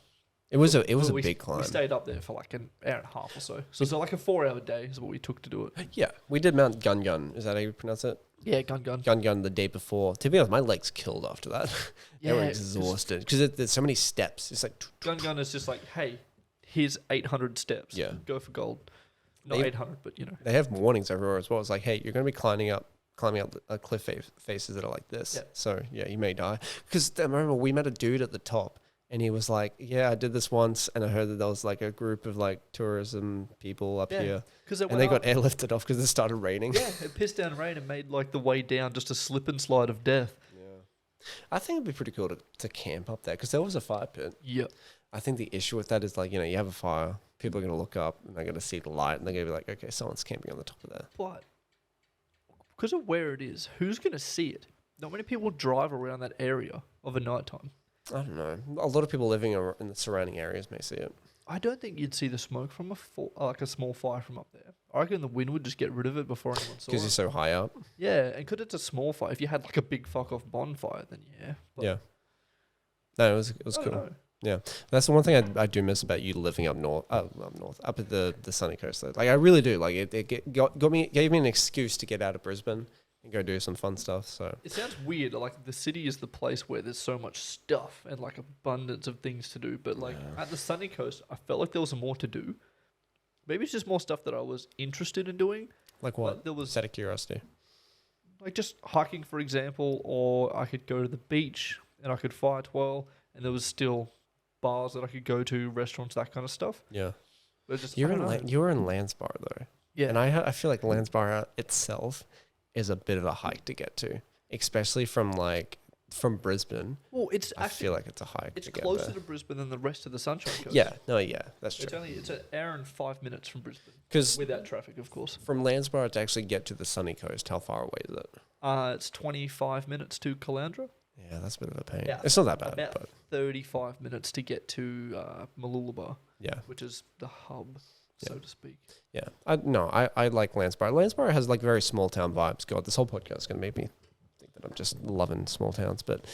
It was a big climb. We stayed up there for like an hour and a half or so. So like a 4-hour day is what we took to do it. Yeah. We did Mount Gun Gun. Is that how you pronounce it? Yeah, Gun Gun. Gun Gun the day before. To be honest, my legs killed after that. They were exhausted. Because there's so many steps. It's like... Gun Gun is just like, hey, here's 800 steps. Yeah. Go for gold. Not 800, but you know. They have warnings everywhere as well. It's like, hey, you're going to be climbing up cliff faces that are like this. Yeah. So, yeah, you may die. Because I remember we met a dude at the top. And he was like, yeah, I did this once. And I heard that there was like a group of like tourism people up here. And they got airlifted off because it started raining. Yeah, it pissed down rain and made like the way down just a slip and slide of death. Yeah. I think it'd be pretty cool to camp up there because there was a fire pit. Yep. I think the issue with that is like, you have a fire. People are going to look up and they're going to see the light and they're going to be like, okay, someone's camping on the top of there. But because of where it is, who's going to see it? Not many people drive around that area of a nighttime. I don't know. A lot of people living in the surrounding areas may see it. I don't think you'd see the smoke from a small fire from up there. I reckon the wind would just get rid of it before anyone saw it. Because you're so high up. Yeah, and because it's a small fire. If you had like a big fuck off bonfire, then yeah. Yeah. No, it was cool. Know. Yeah, that's the one thing I do miss about you living up north, up at the sunny coast. Like I really do. Like it gave me an excuse to get out of Brisbane and go do some fun stuff. So it sounds weird. Like the city is the place where there's so much stuff and like abundance of things to do. But like at the sunny coast, I felt like there was more to do. Maybe it's just more stuff that I was interested in doing. Like what? There was out of curiosity. Like just hiking, for example, or I could go to the beach and I could fire twirl, and there was still bars that I could go to, restaurants, that kind of stuff. Yeah. But just, you were in Landsbar though. Yeah. And I feel like Landsbar itself is a bit of a hike to get to, especially from Brisbane. Well, I feel like it's a hike. It's closer to Brisbane than the rest of the Sunshine Coast. Yeah, that's true. It's an hour and 5 minutes from Brisbane, without traffic, of course. From Landsbar to actually get to the sunny coast, how far away is it? It's 25 minutes to Caloundra. Yeah, that's a bit of a pain. Yeah, it's not that bad. About 35 minutes to get to Mooloolaba. Yeah, which is the hub, so to speak. Yeah, I like Landsbar. Landsbar has like very small town vibes. God, this whole podcast is going to make me think that I'm just loving small towns. But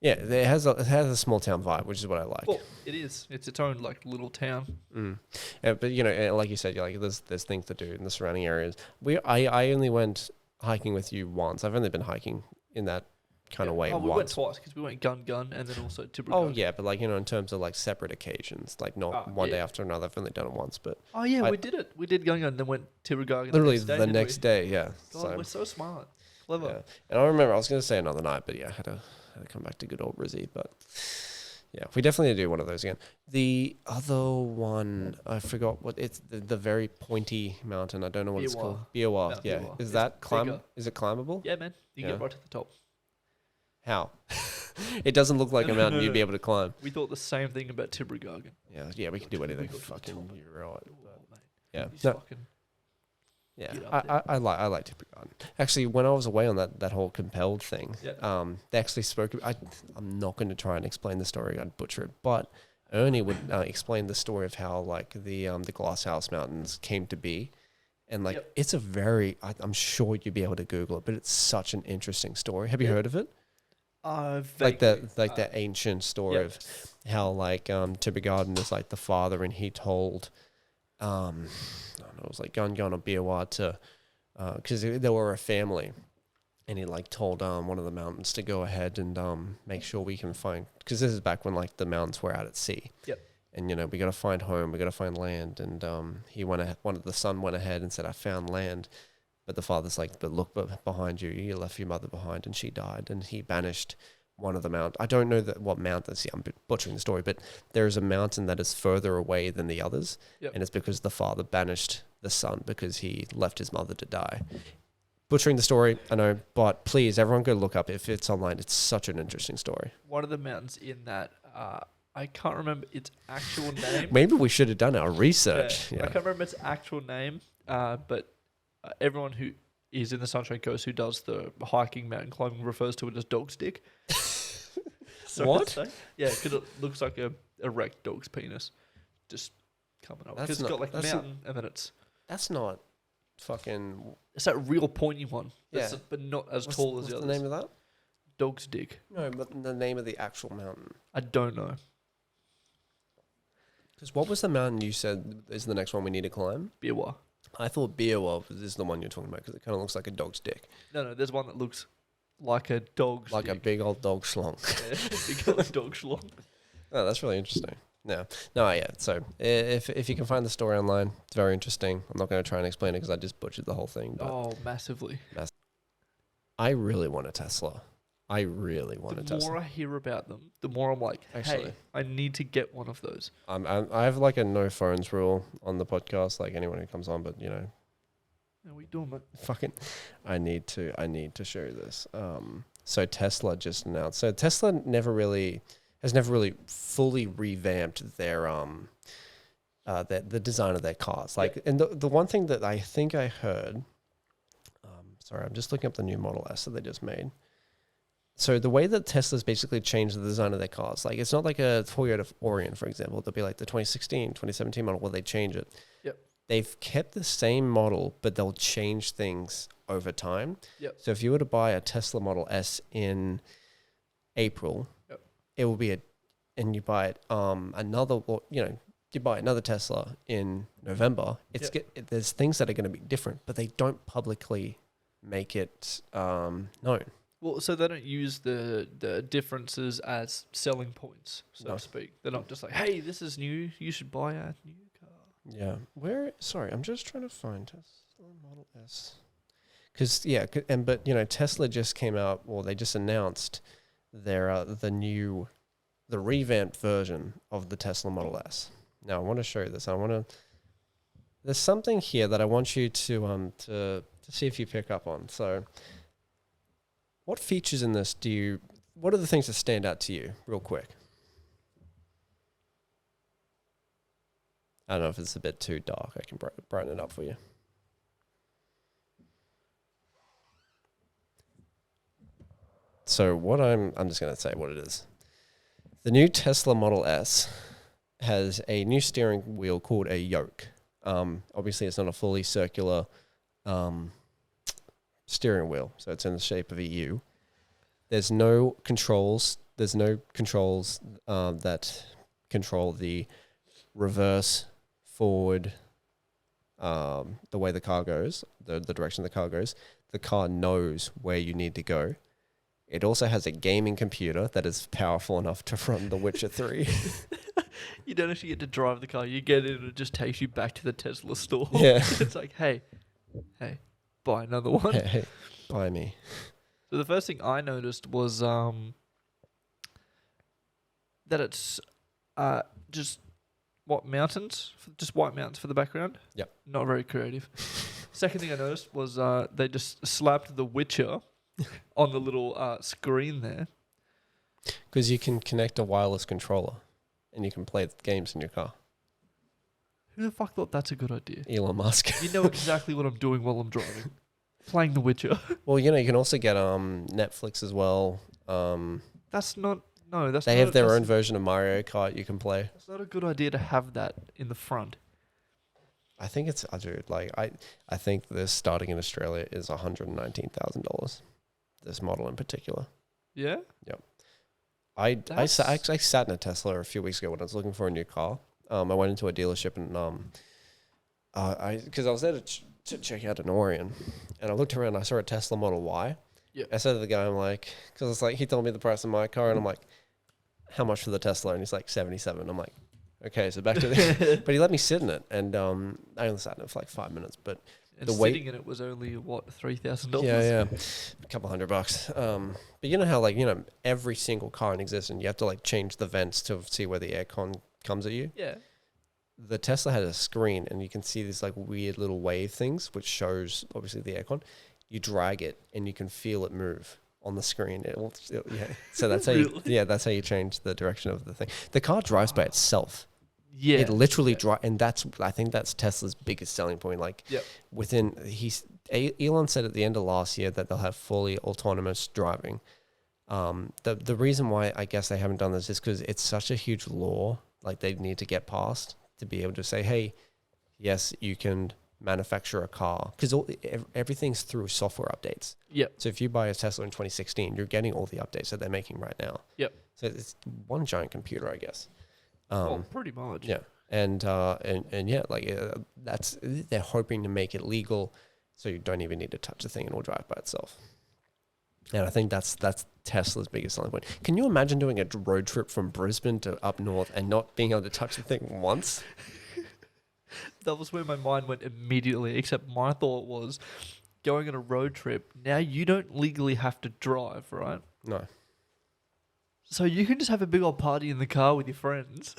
yeah, it has a small town vibe, which is what I like. Well, it is. It's its own like little town. Yeah, but like you said, there's things to do in the surrounding areas. I only went hiking with you once. I've only been hiking in that kind of way once. We went twice because we went Gun and then also Tibrogarden. Oh yeah, but in terms of like separate occasions, like not one day after another. I've only done it once, but we did it. We did Gun and then went Tibrogarden. Literally the next day, yeah. God, we're so smart, clever. Yeah. And I remember I was going to say another night, but yeah, I had to come back to good old Brizzy. But yeah, we definitely need to do one of those again. The other one, I forgot what it's the very pointy mountain. I don't know what it's called. Biawar. Yeah, is that Is it climbable? Yeah, man. You get right to the top. How? It doesn't look like a mountain you'd be able to climb. We thought the same thing about Tibrogarden. Yeah, we can do anything. Fucking, you're right. Yeah, yeah. I like Tibrogarden. Actually, when I was away on that whole compelled thing, they actually spoke. I'm not going to try and explain the story. I'd butcher it, but Ernie would explain the story of how like the Glasshouse Mountains came to be. And it's a very, I'm sure you'd be able to Google it, but it's such an interesting story. Have you heard of it? Like the ancient story of how like Tibrogarden is like the father, and he told I don't know, it was like Gun or Biawar to because they were a family, and he like told one of the mountains to go ahead and make sure we can find, because this is back when like the mountains were out at sea. Yep. And we got to find home, we got to find land, and the son went ahead and said, I found land. But the father's like, but look behind you. You left your mother behind and she died. And he banished one of the mountains. I don't know what mountain. See, I'm butchering the story, but there is a mountain that is further away than the others. Yep. And it's because the father banished the son because he left his mother to die. Butchering the story, I know, but please, everyone go look up if it's online. It's such an interesting story. One of the mountains in that, I can't remember its actual name. Maybe we should have done our research. I can't remember its actual name, but everyone who is in the Sunshine Coast who does the hiking, mountain climbing refers to it as dog's dick. What? Yeah, because it looks like a erect dog's penis just coming up. Because it's got like mountain and then it's... That's not fucking... It's that real pointy one. Yeah. But not as tall as the others. What's the name of that? Dog's dick. No, but the name of the actual mountain. I don't know. Because what was the mountain you said is the next one we need to climb? Biwa. I thought Biwa is the one you're talking about because it kind of looks like a dog's dick. No, there's one that looks like a dog's like dick. A big old dog schlong. Yeah, big old dog schlong. Oh, that's really interesting. No, yeah. So if you can find the story online, it's very interesting. I'm not going to try and explain it because I just butchered the whole thing. But Massively. I really want a Tesla. I really want a Tesla. The more I hear about them, the more I'm like, Actually, hey, I need to get one of those. I have like a no phones rule on the podcast, like anyone who comes on, but you know. How we doing, mate? Fucking, I need to show you this. So Tesla just announced. So Tesla has never really fully revamped their the design of their cars. Like, and the one thing that I think I heard, sorry, I'm just looking up the new Model S that they just made. So the way that Tesla's basically changed the design of their cars, like it's not like a Toyota Orion, for example. They'll be like the 2016, 2017 model where they change it. Yep. They've kept the same model, but they'll change things over time. Yep. So if you were to buy a Tesla Model S in April, yep, it will be and you buy it you buy another Tesla in November. There's things that are going to be different, but they don't publicly make it known. Well, so they don't use the differences as selling points, so to speak. They're not just like, hey, this is new. You should buy a new car. Yeah. Sorry, I'm just trying to find Tesla Model S. But Tesla just came out, or they just announced their the revamped version of the Tesla Model S. Now I want to show you this. There's something here that I want you to see if you pick up on. So, what features in this what are the things that stand out to you, real quick? I don't know if it's a bit too dark. I can brighten it up for you. So I'm just going to say what it is. The new Tesla Model S has a new steering wheel called a yoke. Obviously, it's not a fully circular steering wheel, so it's in the shape of a U. There's no controls. There's no controls that control the reverse, forward, the way the car goes, the direction the car goes. The car knows where you need to go. It also has a gaming computer that is powerful enough to run The Witcher 3. You don't actually get to drive the car. You get in and it just takes you back to the Tesla store. Yeah. It's like, hey, buy another one. Hey, buy me. So the first thing I noticed was that it's just mountains? Just white mountains for the background. Yep. Not very creative. Second thing I noticed was they just slapped The Witcher on the little screen there. Because you can connect a wireless controller and you can play games in your car. Who the fuck thought that's a good idea? Elon Musk. You know exactly what I'm doing while I'm driving. Playing The Witcher. Well, you can also get Netflix as well. That's not... No, that's They not have their own version of Mario Kart you can play. It's not a good idea to have that in the front. I think it's... dude, like, I think this starting in Australia is $119,000. This model in particular. Yeah? Yep. I sat in a Tesla a few weeks ago when I was looking for a new car. I went into a dealership and because I was there to check out an Orion, and I looked around and I saw a Tesla Model Y. Yeah. I said to the guy, I'm like, because it's like he told me the price of my car, and I'm like, how much for the Tesla? And he's like 77. I'm like, Okay, so back to the... But he let me sit in it, and I only sat in it for like 5 minutes, but And the weight... sitting in it was only, what, $3,000? Yeah, a couple $100. But you know how, like, every single car in existence, you have to, like, change the vents to see where the aircon comes at you? Yeah. The Tesla has a screen, and you can see these, like, weird little wave things, which shows, obviously, the aircon. You drag it, and you can feel it move on the screen. Yeah. So that's how that's how you change the direction of the thing. The car drives by itself. Yeah. It literally drives, and I think that's Tesla's biggest selling point. Like, Elon said at the end of last year that they'll have fully autonomous driving. The reason why I guess they haven't done this is because it's such a huge law, like they need to get past to be able to say, hey, yes, you can manufacture a car, because everything's through software updates. Yep. So if you buy a Tesla in 2016, you're getting all the updates that they're making right now. Yep. So it's one giant computer, I guess. Pretty much. Yeah. And yeah, like they're hoping to make it legal, so you don't even need to touch the thing and it'll drive by itself. And I think that's Tesla's biggest selling point. Can you imagine doing a road trip from Brisbane to up north and not being able to touch the thing once? That was where my mind went immediately, except my thought was going on a road trip. Now you don't legally have to drive, right? No. So you can just have a big old party in the car with your friends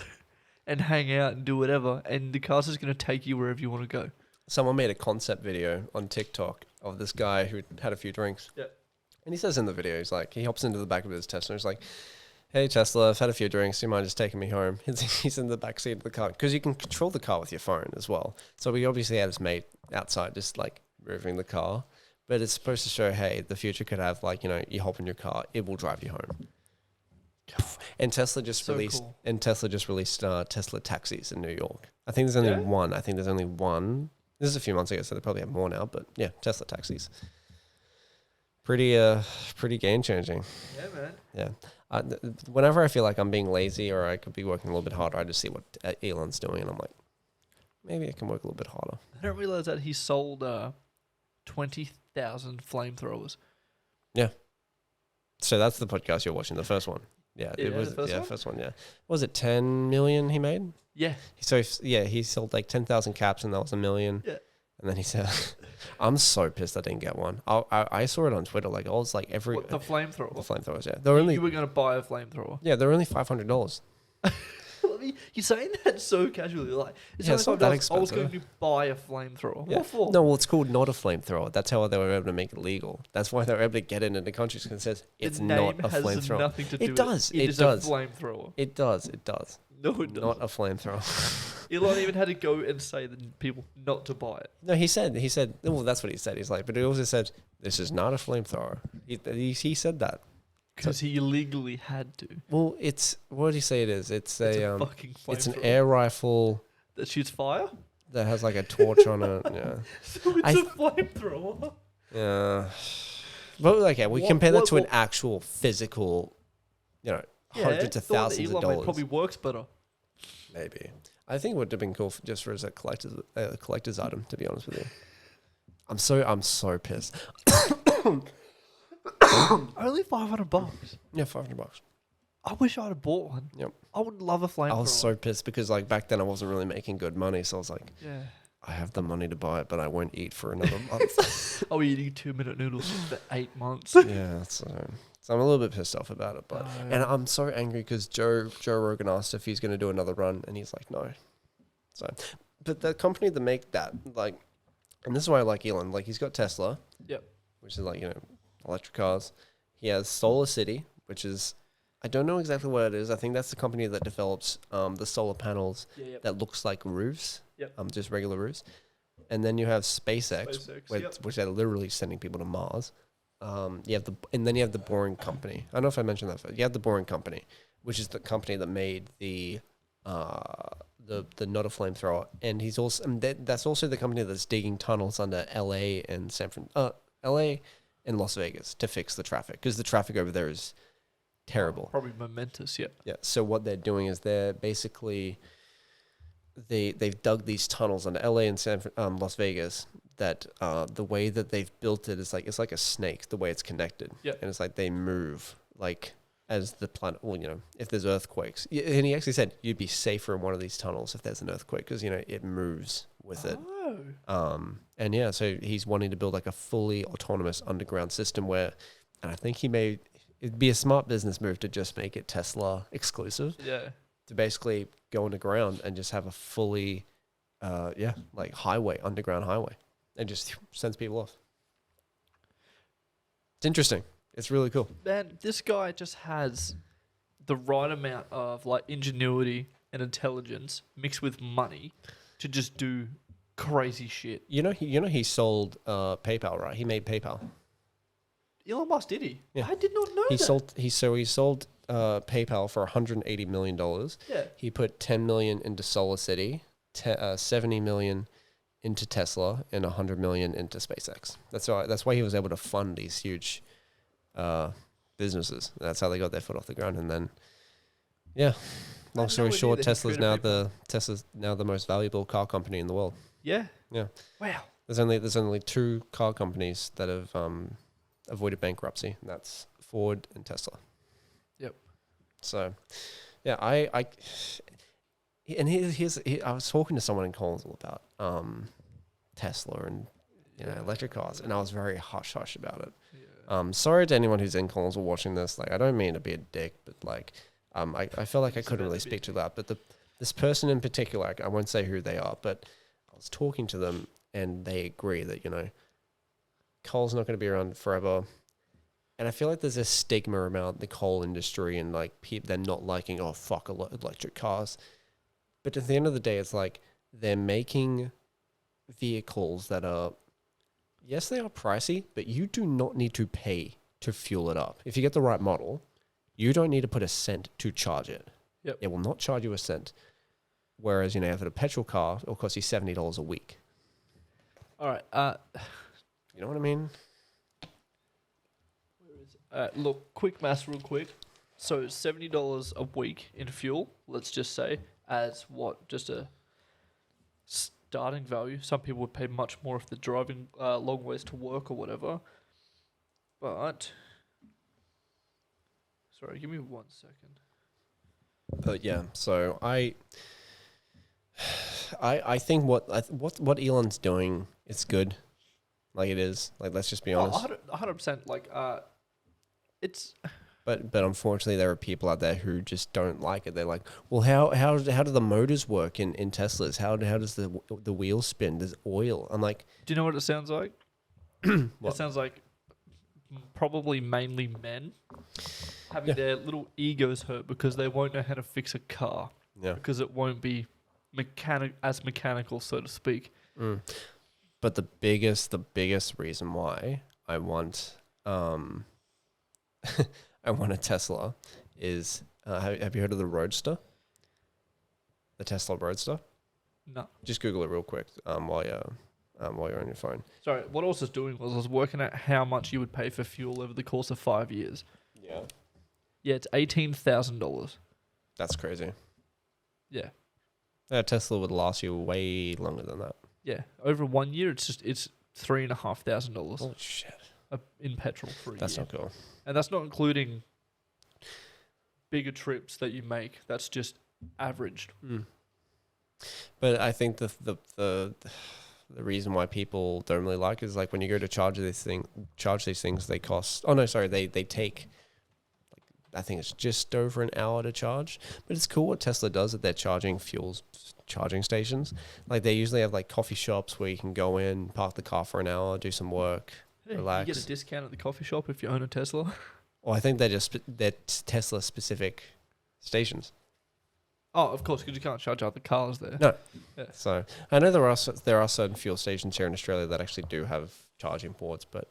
and hang out and do whatever, and the car's just going to take you wherever you want to go. Someone made a concept video on TikTok of this guy who had a few drinks. Yeah. And he says in the video, he hops into the back of his Tesla. He's like, hey, Tesla, I've had a few drinks. Do you mind just taking me home? He's in the back seat of the car, because you can control the car with your phone as well. So we obviously had his mate outside just like moving the car. But it's supposed to show, hey, the future could have, like, you hop in your car, it will drive you home. And Tesla just released Tesla taxis in New York. I think there's only one. This is a few months ago, so they probably have more now. But yeah, Tesla taxis. Pretty game changing. Yeah, man. Yeah. Whenever I feel like I'm being lazy or I could be working a little bit harder, I just see what Elon's doing, and I'm like, maybe I can work a little bit harder. I don't realize that he sold 20,000 flamethrowers. Yeah. So that's the podcast you're watching, the first one. Yeah, it was the first one. Yeah, was it 10 million he made? Yeah. So he sold like 10,000 caps, and that was $1 million. Yeah. And then he said, "I'm so pissed I didn't get one." I saw it on Twitter. Like, I was like, the flamethrower. The flamethrowers. Yeah, they're only. You were gonna buy a flamethrower. Yeah, they're only $500. You're saying that so casually, like it's not that expensive. I was going to buy a flamethrower. Yeah. What for? No, well, it's called not a flamethrower. That's how they were able to make it legal. That's why they were able to get it into countries, because it says it's not a flamethrower. Nothing to do it does. It is a flamethrower. It does. No, it doesn't. Not a flamethrower. Elon even had to go and say to people not to buy it. No, he said, well, that's what he said. He's like, but he also said, this is not a flamethrower. He said that. Because he legally had to. Well, what did he say it is? It's a fucking flamethrower. It's an air rifle. That shoots fire? That has like a torch on it, yeah. So it's a flamethrower? Yeah. But okay, we compare that to an actual physical, hundreds of thousands of dollars. Probably works better. Maybe. I think it would have been cool just for as a collector's item, to be honest with you. I'm so pissed. Only $500. Yeah, $500. I wish I'd have bought one. Yep. I would love a flamethrower. I was so pissed because like back then I wasn't really making good money, so I was like, yeah, I have the money to buy it, but I won't eat for another month. I'll be eating 2-minute noodles for 8 months. Yeah, so I'm a little bit pissed off about it, but and I'm so angry because Joe Rogan asked if he's going to do another run, and he's like, no. So, but the company that make that, like, and this is why I like Elon. Like, he's got Tesla, yep, which is like electric cars. He has Solar City, which is, I don't know exactly what it is. I think that's the company that develops the solar panels that looks like roofs, just regular roofs. And then you have SpaceX, which are literally sending people to Mars. You have then you have the Boring Company. I don't know if I mentioned that first. You have the Boring Company, which is the company that made the not a flamethrower, and he's also that's also the company that's digging tunnels under LA and LA and Las Vegas to fix the traffic, because the traffic over there is terrible. Probably momentous, yeah. Yeah. So what they're doing is they're basically they've dug these tunnels under LA and Las Vegas that the way that they've built it is like it's like a snake, the way it's connected. Yeah. And it's like they move like as the planet, well, if there's earthquakes. And he actually said you'd be safer in one of these tunnels if there's an earthquake because, it moves with it. And yeah, so he's wanting to build like a fully autonomous underground system where, and I think it'd be a smart business move to just make it Tesla exclusive. Yeah. To basically go underground and just have a fully, like underground highway, and just sends people off. It's interesting. It's really cool. Man, this guy just has the right amount of like ingenuity and intelligence mixed with money to just do crazy shit. He sold PayPal, right? He made PayPal. Elon Musk, did he? Yeah. I did not know He that. sold PayPal for $180 million. Yeah. He put $10 million into Solar City, $70 million into Tesla, and $100 million into SpaceX. That's why he was able to fund these huge businesses. That's how they got their foot off the ground. And then, yeah, long story short, Tesla's now the most valuable car company in the world. Yeah. Yeah. Wow. There's only 2 car companies that have avoided bankruptcy, and that's Ford and Tesla. Yep. So, yeah, I was talking to someone in Collinsville about Tesla and electric cars, and I was very hush about it. Yeah. Sorry to anyone who's in Collinsville watching this. Like, I don't mean to be a dick, but like, I feel like I couldn't really speak to that. But this person in particular, I won't say who they are, but I was talking to them, and they agree that coal's not going to be around forever. And I feel like there's a stigma around the coal industry and like they're not liking, oh, fuck electric cars. But at the end of the day, it's like they're making vehicles that are, yes, they are pricey, but you do not need to pay to fuel it up. If you get the right model, you don't need to put a cent to charge it. Yep. It will not charge you a cent. Whereas, if it's a petrol car, it'll cost you $70 a week. All right. You know what I mean? Where is it? Look, quick maths real quick. So $70 a week in fuel, let's just say, as what? Just a starting value. Some people would pay much more if they're driving long ways to work or whatever. But, sorry, give me 1 second. But yeah, so I think what Elon's doing is good. Like it is. Like, let's just be honest. 100%. Like, it's. But unfortunately, there are people out there who just don't like it. They're like, well, how do the motors work in Teslas? How does the wheel spin? There's oil. I'm like, Do you know what it sounds like? What? It sounds like probably mainly men having their little egos hurt because they won't know how to fix a car. Yeah. Because it won't be mechanical, so to speak. Mm. But the biggest reason why I want I want a Tesla is have you heard of the Roadster? The Tesla Roadster? No. Just Google it real quick while you're on your phone. Sorry, what I was just doing was I was working out how much you would pay for fuel over the course of 5 years. Yeah. Yeah, it's $18,000. That's crazy. Yeah. A Tesla would last you way longer than that. Yeah. Over 1 year, it's $3,500 Holy shit. in petrol for a year. That's not cool. And that's not including bigger trips that you make. That's just averaged. Mm. But I think the reason why people don't really like it is like when you go to charge these things, they cost. Oh no, sorry, they take. I think it's just over an hour to charge. But it's cool what Tesla does at their charging stations. Like they usually have like coffee shops where you can go in, park the car for an hour, do some work, relax. You get a discount at the coffee shop if you own a Tesla. Well, I think they're Tesla specific stations. Oh, of course, because you can't charge other cars there. No. Yeah. So I know there are certain fuel stations here in Australia that actually do have charging ports, but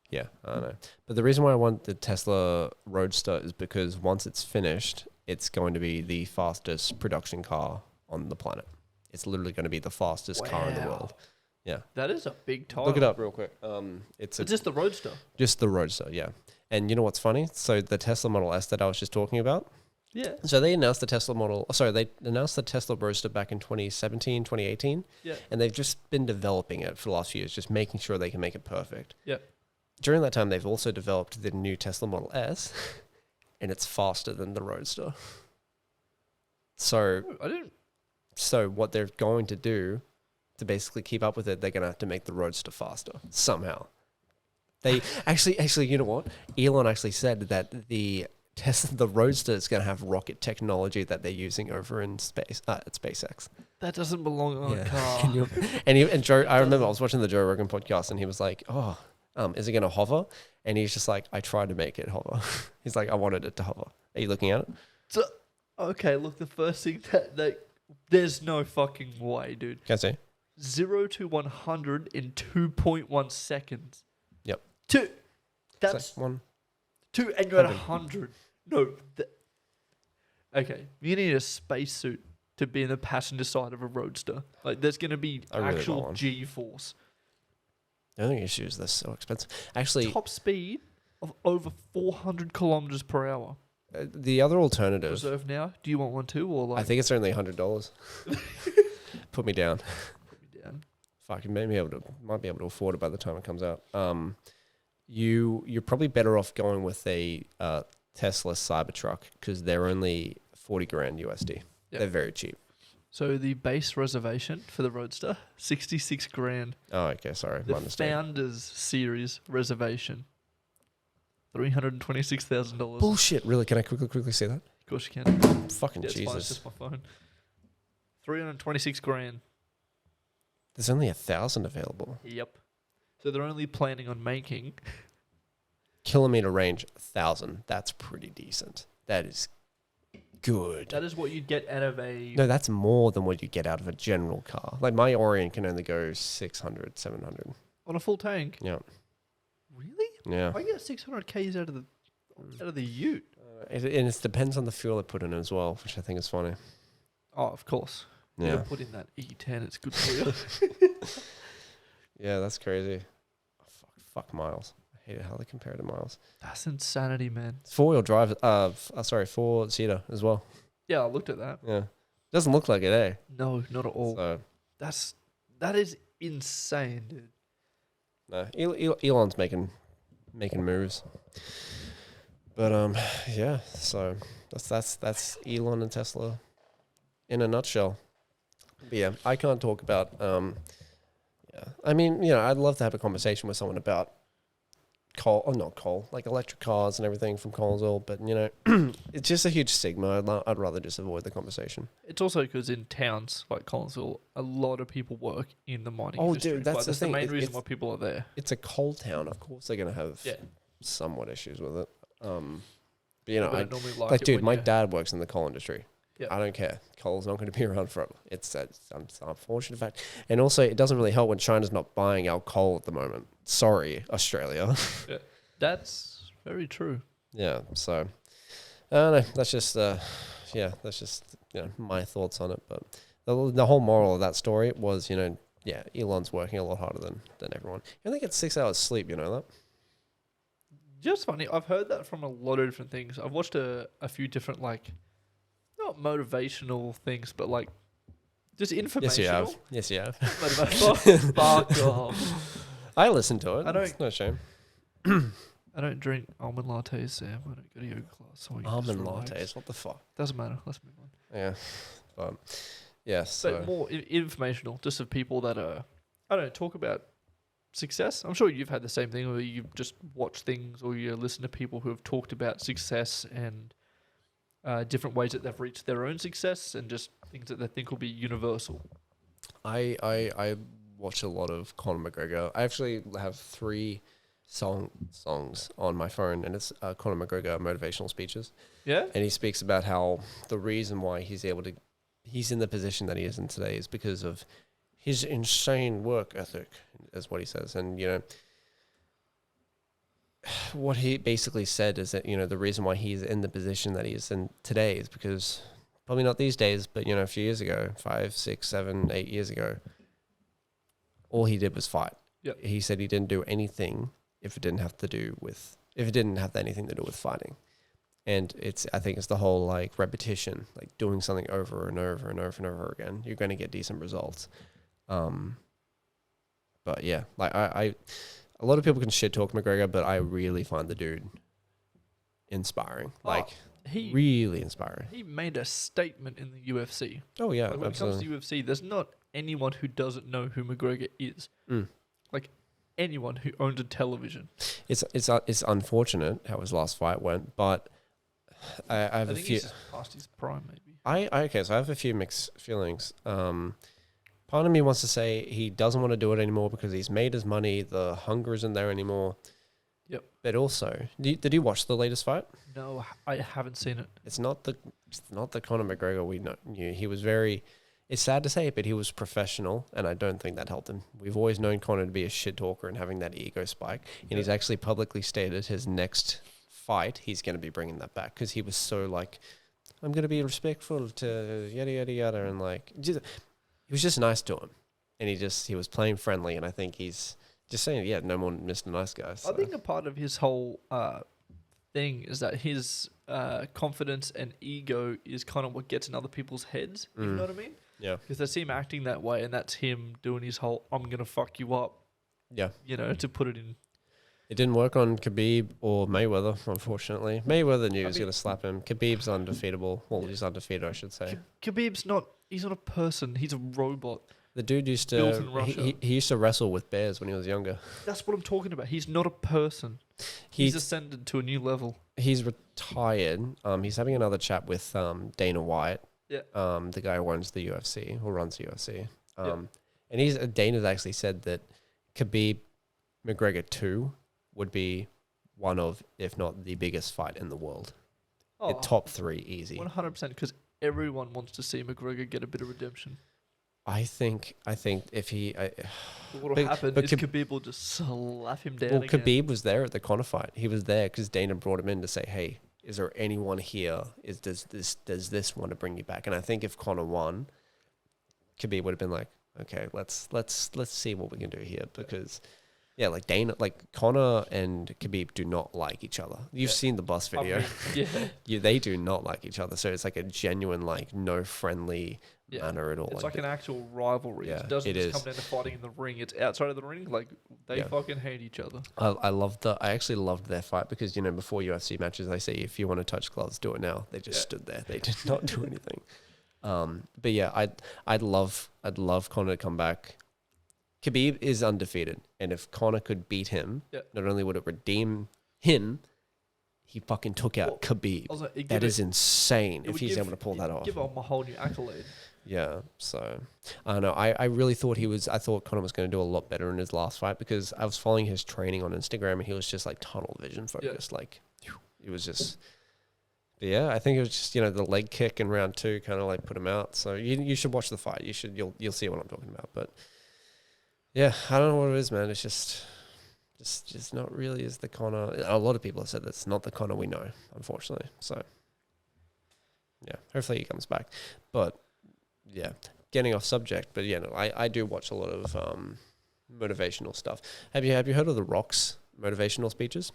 yeah, I don't know. But the reason why I want the Tesla Roadster is because once it's finished, it's going to be the fastest production car on the planet. It's literally going to be the fastest car in the world. Yeah. That is a big title. Look it up real quick. It's just the Roadster. Just the Roadster, yeah. And you know what's funny? So the Tesla Model S that I was just talking about, yeah. so they announced the Tesla Roadster back in 2017, 2018. Yeah. And they've just been developing it for the last few years, just making sure they can make it perfect. Yeah. During that time, they've also developed the new Tesla Model S. and it's faster than the Roadster. So I didn't. So what they're going to do to basically keep up with it, they're going to have to make the Roadster faster somehow. They actually, you know what? Elon actually said that the Roadster is going to have rocket technology that they're using over in space at SpaceX. That doesn't belong on a car. and Joe, I remember I was watching the Joe Rogan podcast, and he was like, "Oh, is it going to hover?" And he's just like, "I tried to make it hover." He's like, "I wanted it to hover." Are you looking at it? So, okay, look, the first thing that there's no fucking way, dude. Can I see? 0 to 100 in 2.1 seconds. Yep. That's so 1. 2, and you're at 100. No. Okay, you need a spacesuit to be in the passenger side of a Roadster. Like, there's going to be actual G-force. The only issue is they're so expensive. Actually, top speed of over 400 kilometers per hour. The other alternative. Reserve now. Do you want one too, or like? I think it's only $100. Put me down. Put me down. Fuck, you might be able to afford it by the time it comes out. You're probably better off going with a Tesla Cybertruck because they're only $40,000 USD. Yep. They're very cheap. So the base reservation for the Roadster, 66 grand. Oh, okay, sorry. The Founders Series reservation, $326,000. Bullshit. Really? Can I quickly see that? Of course you can. Fucking It's Jesus. fine, it's just my phone. 326 grand. There's only 1,000 available. Yep. So they're only planning on making kilometer range 1,000. That's pretty decent. That is good. That is what you'd get out of a... No, that's more than what you get out of a general car. Like my Orient can only go 600, 700. On a full tank? Yeah. Really? Yeah. I get 600 Ks out of the Ute. And it depends on the fuel they put in as well, which I think is funny. Oh, of course. Yeah. You put in that E10, it's good for you. Yeah, that's crazy. Fuck miles. I hate it how they compare it to miles. That's insanity, man. 4-wheel drive. 4-seater as well. Yeah, I looked at that. Yeah. Doesn't look like it, eh? No, not at all. So, that is insane, dude. no, Elon's making moves. But yeah. So that's Elon and Tesla in a nutshell. But yeah, I can't talk about. Yeah, I mean, I'd love to have a conversation with someone about like electric cars and everything from Collinsville, but it's just a huge stigma. I'd rather just avoid the conversation. It's also because in towns like Collinsville, a lot of people work in the mining industry. Dude, that's the thing. The main reason why people are there. It's a coal town, of course they're gonna have somewhat issues with it. But I normally like dude, my dad works in the coal industry. Yeah. I don't care. Coal's not going to be around forever. It's an unfortunate fact. And also, it doesn't really help when China's not buying our coal at the moment. Sorry, Australia. Yeah. That's very true. Yeah, so, I don't know. That's just, my thoughts on it. But the whole moral of that story was, Elon's working a lot harder than everyone. I think it's 6 hours sleep, you know that? Just funny. I've heard that from a lot of different things. I've watched a few different, not motivational things, but just informational. Yes, you have. Fuck off. I listen to it. I don't. It's no shame. I don't drink almond lattes, Sam. I don't go to yoga class. So almond lattes? What the fuck? Doesn't matter. Let's move on. Yeah. But, yes. So. But more informational, just of people that are, I don't know, talk about success. I'm sure you've had the same thing where you've just watched things or you listen to people who have talked about success and different ways that they've reached their own success and just things that they think will be universal. I watch a lot of Conor McGregor. I actually have 3 songs on my phone, and it's Conor McGregor motivational speeches. Yeah? And he speaks about how the reason why he's in the position that he is in today is because of his insane work ethic, is what he says. And, what he basically said is that, the reason why he's in the position that he is in today is because, probably not these days, but, a few years ago, 5, 6, 7, 8 years ago, all he did was fight. Yep. He said he didn't do anything if it didn't have anything to do with fighting. And I think it's the whole repetition, doing something over and over and over and over again. You're going to get decent results. But yeah, a lot of people can shit talk McGregor, but I really find the dude inspiring. Oh, Like he really inspiring. he made a statement in the UFC. Oh yeah, Like when absolutely. it comes to UFC, there's not anyone who doesn't know who McGregor is. Mm. Like anyone who owns a television. It's unfortunate how his last fight went, but I have I a think few. he's just past his prime, maybe. Okay, so I have a few mixed feelings. Part of me wants to say he doesn't want to do it anymore because he's made his money. The hunger isn't there anymore. Yep. But also, did you watch the latest fight? No, I haven't seen it. It's not the Conor McGregor we knew. He was very. It's sad to say it, but he was professional, and I don't think that helped him. We've always known Conor to be a shit talker and having that ego spike, and he's actually publicly stated his next fight he's going to be bringing that back because he was so like, I'm going to be respectful to yada yada yada, and like he was just nice to him, and he was playing friendly, and I think he's just saying, yeah, no more Mr. Nice Guy. So. I think a part of his whole thing is that his confidence and ego is kind of what gets in other people's heads. You know what I mean? Yeah. Because they see him acting that way, and that's him doing his whole "I'm gonna fuck you up." Yeah. You know, to put it in. It didn't work on Khabib or Mayweather, unfortunately. Mayweather knew he was going to slap him. Khabib's undefeatable. Well, he's undefeated, I should say. Khabib's not. He's not a person. He's a robot. The dude used Built to in Russia. he used to wrestle with bears when he was younger. That's what I'm talking about. He's not a person. He's ascended to a new level. He's retired. He's having another chat with Dana White. Yeah. The guy who runs the UFC. Yeah. And Dana's actually said that Khabib McGregor 2 would be one of, if not the biggest fight in the world. Oh, Top 3 easy. 100%, because everyone wants to see McGregor get a bit of redemption. I think if he... What will happen is Khabib will just slap him down again. Khabib was there at the Conor fight. He was there because Dana brought him in to say, hey, is there anyone here? Does this want to bring you back? And I think if Conor won, Khabib would have been like, okay, let's see what we can do here, because like Conor and Khabib do not like each other. You've seen the bus video. They do not like each other. So it's like a genuine, like, no friendly manner at all. It's like an actual rivalry. Yeah, It doesn't it just is. come down to fighting in the ring. It's outside of the ring. Like, they fucking hate each other. I actually loved their fight because, before UFC matches, they say, if you want to touch gloves, do it now. They just stood there. They did not do anything. But yeah, I'd love Conor to come back. Khabib is undefeated, and if Conor could beat him, not only would it redeem him, he fucking took out Khabib. That is insane if he's able to pull that off. Give him a whole new accolade. Yeah, so I don't know. I really thought I thought Conor was going to do a lot better in his last fight because I was following his training on Instagram and he was just like tunnel vision focused. Like, it was just. But yeah, I think it was just the leg kick in round 2 kind of like put him out. So you should watch the fight. You'll see what I'm talking about. But yeah, I don't know what it is, man. It's just not really is the Conor. A lot of people have said that's not the Conor we know, unfortunately. So yeah, hopefully he comes back. But yeah, getting off subject. But yeah, no, I do watch a lot of motivational stuff. Have you heard of The Rock's motivational speeches?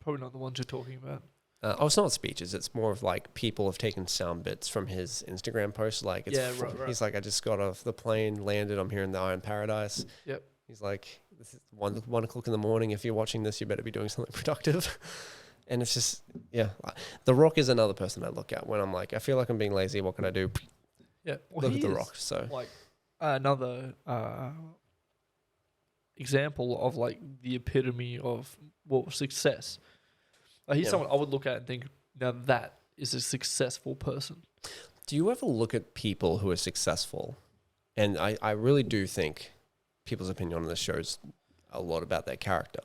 Probably not the ones you're talking about. It's not speeches. It's more of like people have taken sound bits from his Instagram posts. Like, right. He's like, I just got off the plane, landed. I'm here in the Iron Paradise. Yep. He's like, this is 1 o'clock in the morning. If you're watching this, you better be doing something productive. And it's just, The Rock is another person I look at when I'm like, I feel like I'm being lazy. What can I do? Yeah. Look at The Rock. So like another example of like the epitome of success. He's someone I would look at and think, now that is a successful person. Do you ever look at people who are successful? And I really do think people's opinion on this shows a lot about their character.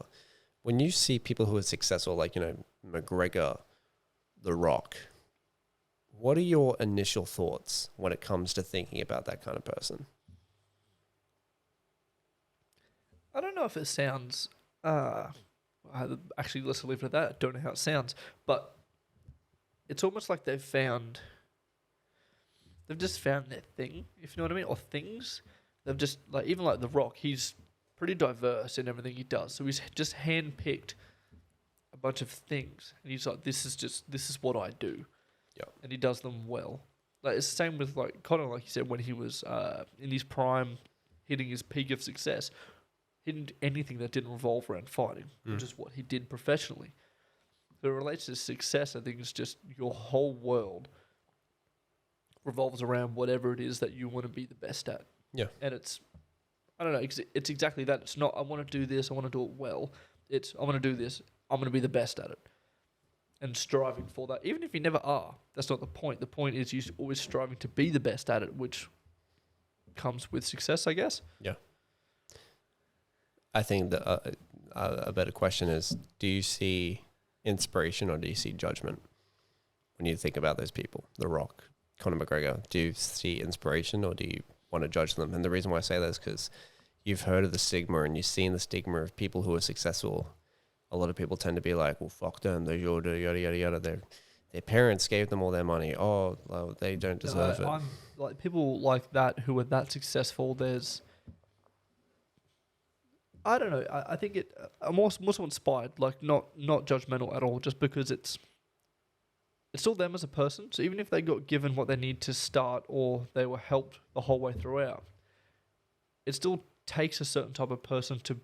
When you see people who are successful, like, McGregor, The Rock, what are your initial thoughts when it comes to thinking about that kind of person? I don't know if it sounds... actually, let's leave it at that. I don't know how it sounds, but it's almost like they've just found their thing, if you know what I mean, or things. They've just like, even like The Rock, he's pretty diverse in everything he does. So he's just handpicked a bunch of things, and he's like, this is what I do, and he does them well. Like, it's the same with like Conor, like you said, when he was in his prime, hitting his peak of success. He didn't do anything that didn't revolve around fighting, which is what he did professionally. If it relates to success, I think it's just your whole world revolves around whatever it is that you want to be the best at. Yeah. And I don't know, it's exactly that. It's not, I want to do this, I want to do it well. It's, I want to do this, I'm going to be the best at it. And striving for that. Even if you never are, that's not the point. The point is you're always striving to be the best at it, which comes with success, I guess. Yeah. I think a better question is, do you see inspiration or do you see judgment when you think about those people? The Rock, Conor McGregor. Do you see inspiration or do you want to judge them? And the reason why I say that is because you've heard of the stigma and you've seen the stigma of people who are successful. A lot of people tend to be like, well, fuck them. They're yada, yada, yada, yada. Their parents gave them all their money. Oh, well, they don't deserve it. I'm like, people like that who are that successful, I don't know. I think I'm also inspired, like not judgmental at all, just because it's still them as a person. So even if they got given what they need to start or they were helped the whole way throughout, it still takes a certain type of person to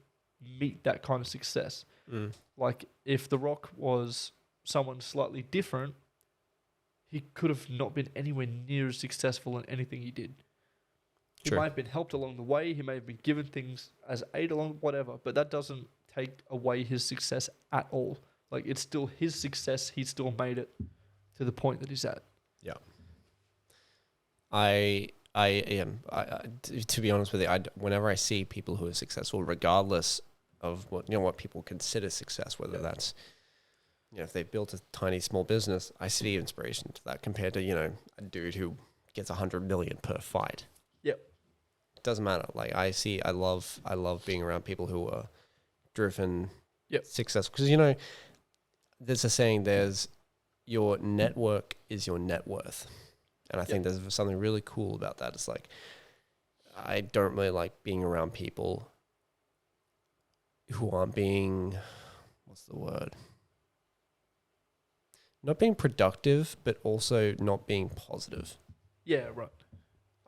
meet that kind of success. Like if The Rock was someone slightly different, he could have not been anywhere near as successful in anything he did. He might have been helped along the way. He may have been given things as aid along, whatever. But that doesn't take away his success at all. Like, it's still his success. He still made it to the point that he's at. Yeah. I am. To be honest with you, whenever I see people who are successful, regardless of what people consider success, whether that's, if they've built a tiny small business, I see inspiration to that compared to, a dude who gets 100 million per fight. Yep. It doesn't matter. Like I love being around people who are driven, successful. Because, there's a saying, there's your network is your net worth. And I think there's something really cool about that. It's like, I don't really like being around people who aren't being, what's the word? Not being productive, but also not being positive. Yeah,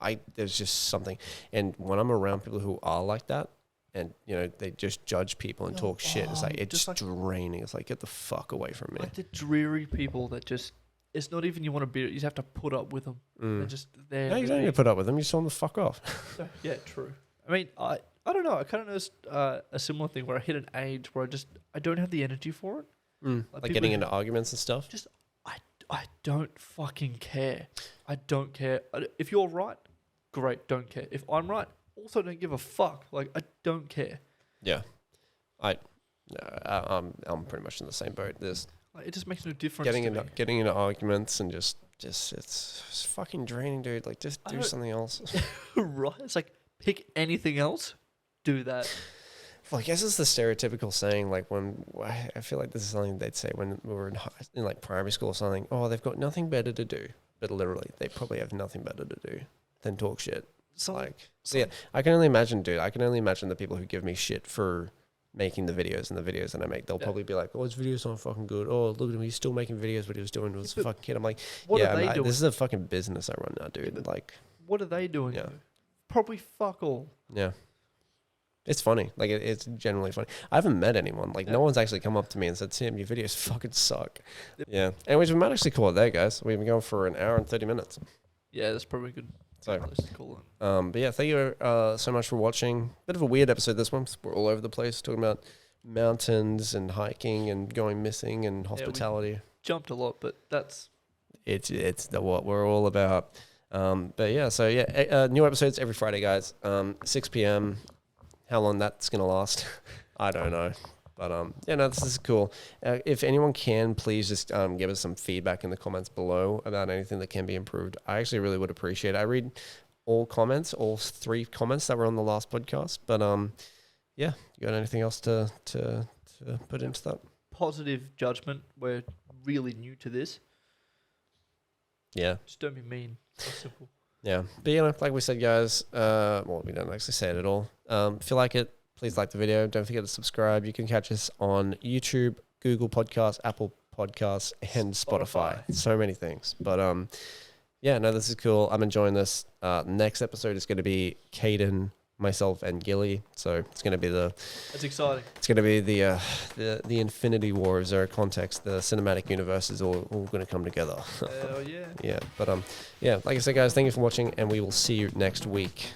right. There's just something. And when I'm around people who are like that, and, they just judge people and talk shit, it's like, it's just draining. It's like, get the fuck away from me. Like the dreary people that just, it's not even you want to be, you just have to put up with them. They're just there. No, you don't need to put up with them. You just tell them to fuck off. Yeah, true. I mean, I don't know. I kind of noticed a similar thing where I hit an age where I don't have the energy for it. Like getting into arguments and stuff? Just, I don't fucking care. I don't care. If you're right, great, don't care. If I'm right, also don't give a fuck. Like, I don't care. Yeah. I'm pretty much in the same boat. There's it just makes no difference. Getting into arguments and just it's fucking draining, dude. Like, just do something else. Right? It's like, pick anything else, do that. Well, I guess it's the stereotypical saying, like, when I feel like this is something they'd say when we were in like primary school or something. Oh, they've got nothing better to do. But literally, they probably have nothing better to do than talk shit. So yeah, I can only imagine, dude. I can only imagine the people who give me shit for making the videos that I make. They'll probably be like, "Oh, his videos aren't fucking good. Oh, look at him, he's still making videos. What he was doing was a fucking kid." I'm like, what are they doing? This is a fucking business I run now, dude. Yeah, like, what are they doing? Yeah, probably fuck all. Yeah. It's funny. Like, it's generally funny. I haven't met anyone. Like, no one's actually come up to me and said, "Tim, your videos fucking suck." Yeah. Anyways, we might actually call it there, guys. We've been going for an hour and 30 minutes. Yeah, that's probably good. So, place to call it. But yeah, thank you so much for watching. Bit of a weird episode, this one. We're all over the place talking about mountains and hiking and going missing and hospitality. We jumped a lot, but that's... It's what we're all about. But yeah, so yeah, new episodes every Friday, guys. 6 p.m. How long that's going to last, I don't know. But yeah, no, this is cool. If anyone can, please just give us some feedback in the comments below about anything that can be improved. I actually really would appreciate it. I read all comments, all 3 comments that were on the last podcast. But yeah, you got anything else to put into that? Positive judgment. We're really new to this. Yeah. Just don't be mean. That's simple. Yeah. But like we said, guys, well, we don't actually say it at all. If you like it, please like the video. Don't forget to subscribe. You can catch us on YouTube, Google Podcasts, Apple Podcasts, and Spotify. So many things. But yeah, no, this is cool. I'm enjoying this. Next episode is going to be KAYDN myself and Gilly. So it's going to be That's exciting. it's going to be the Infinity War of Zero Context. The cinematic universe is all going to come together. Hell yeah. Yeah, but yeah, like I said, guys, thank you for watching, and we will see you next week.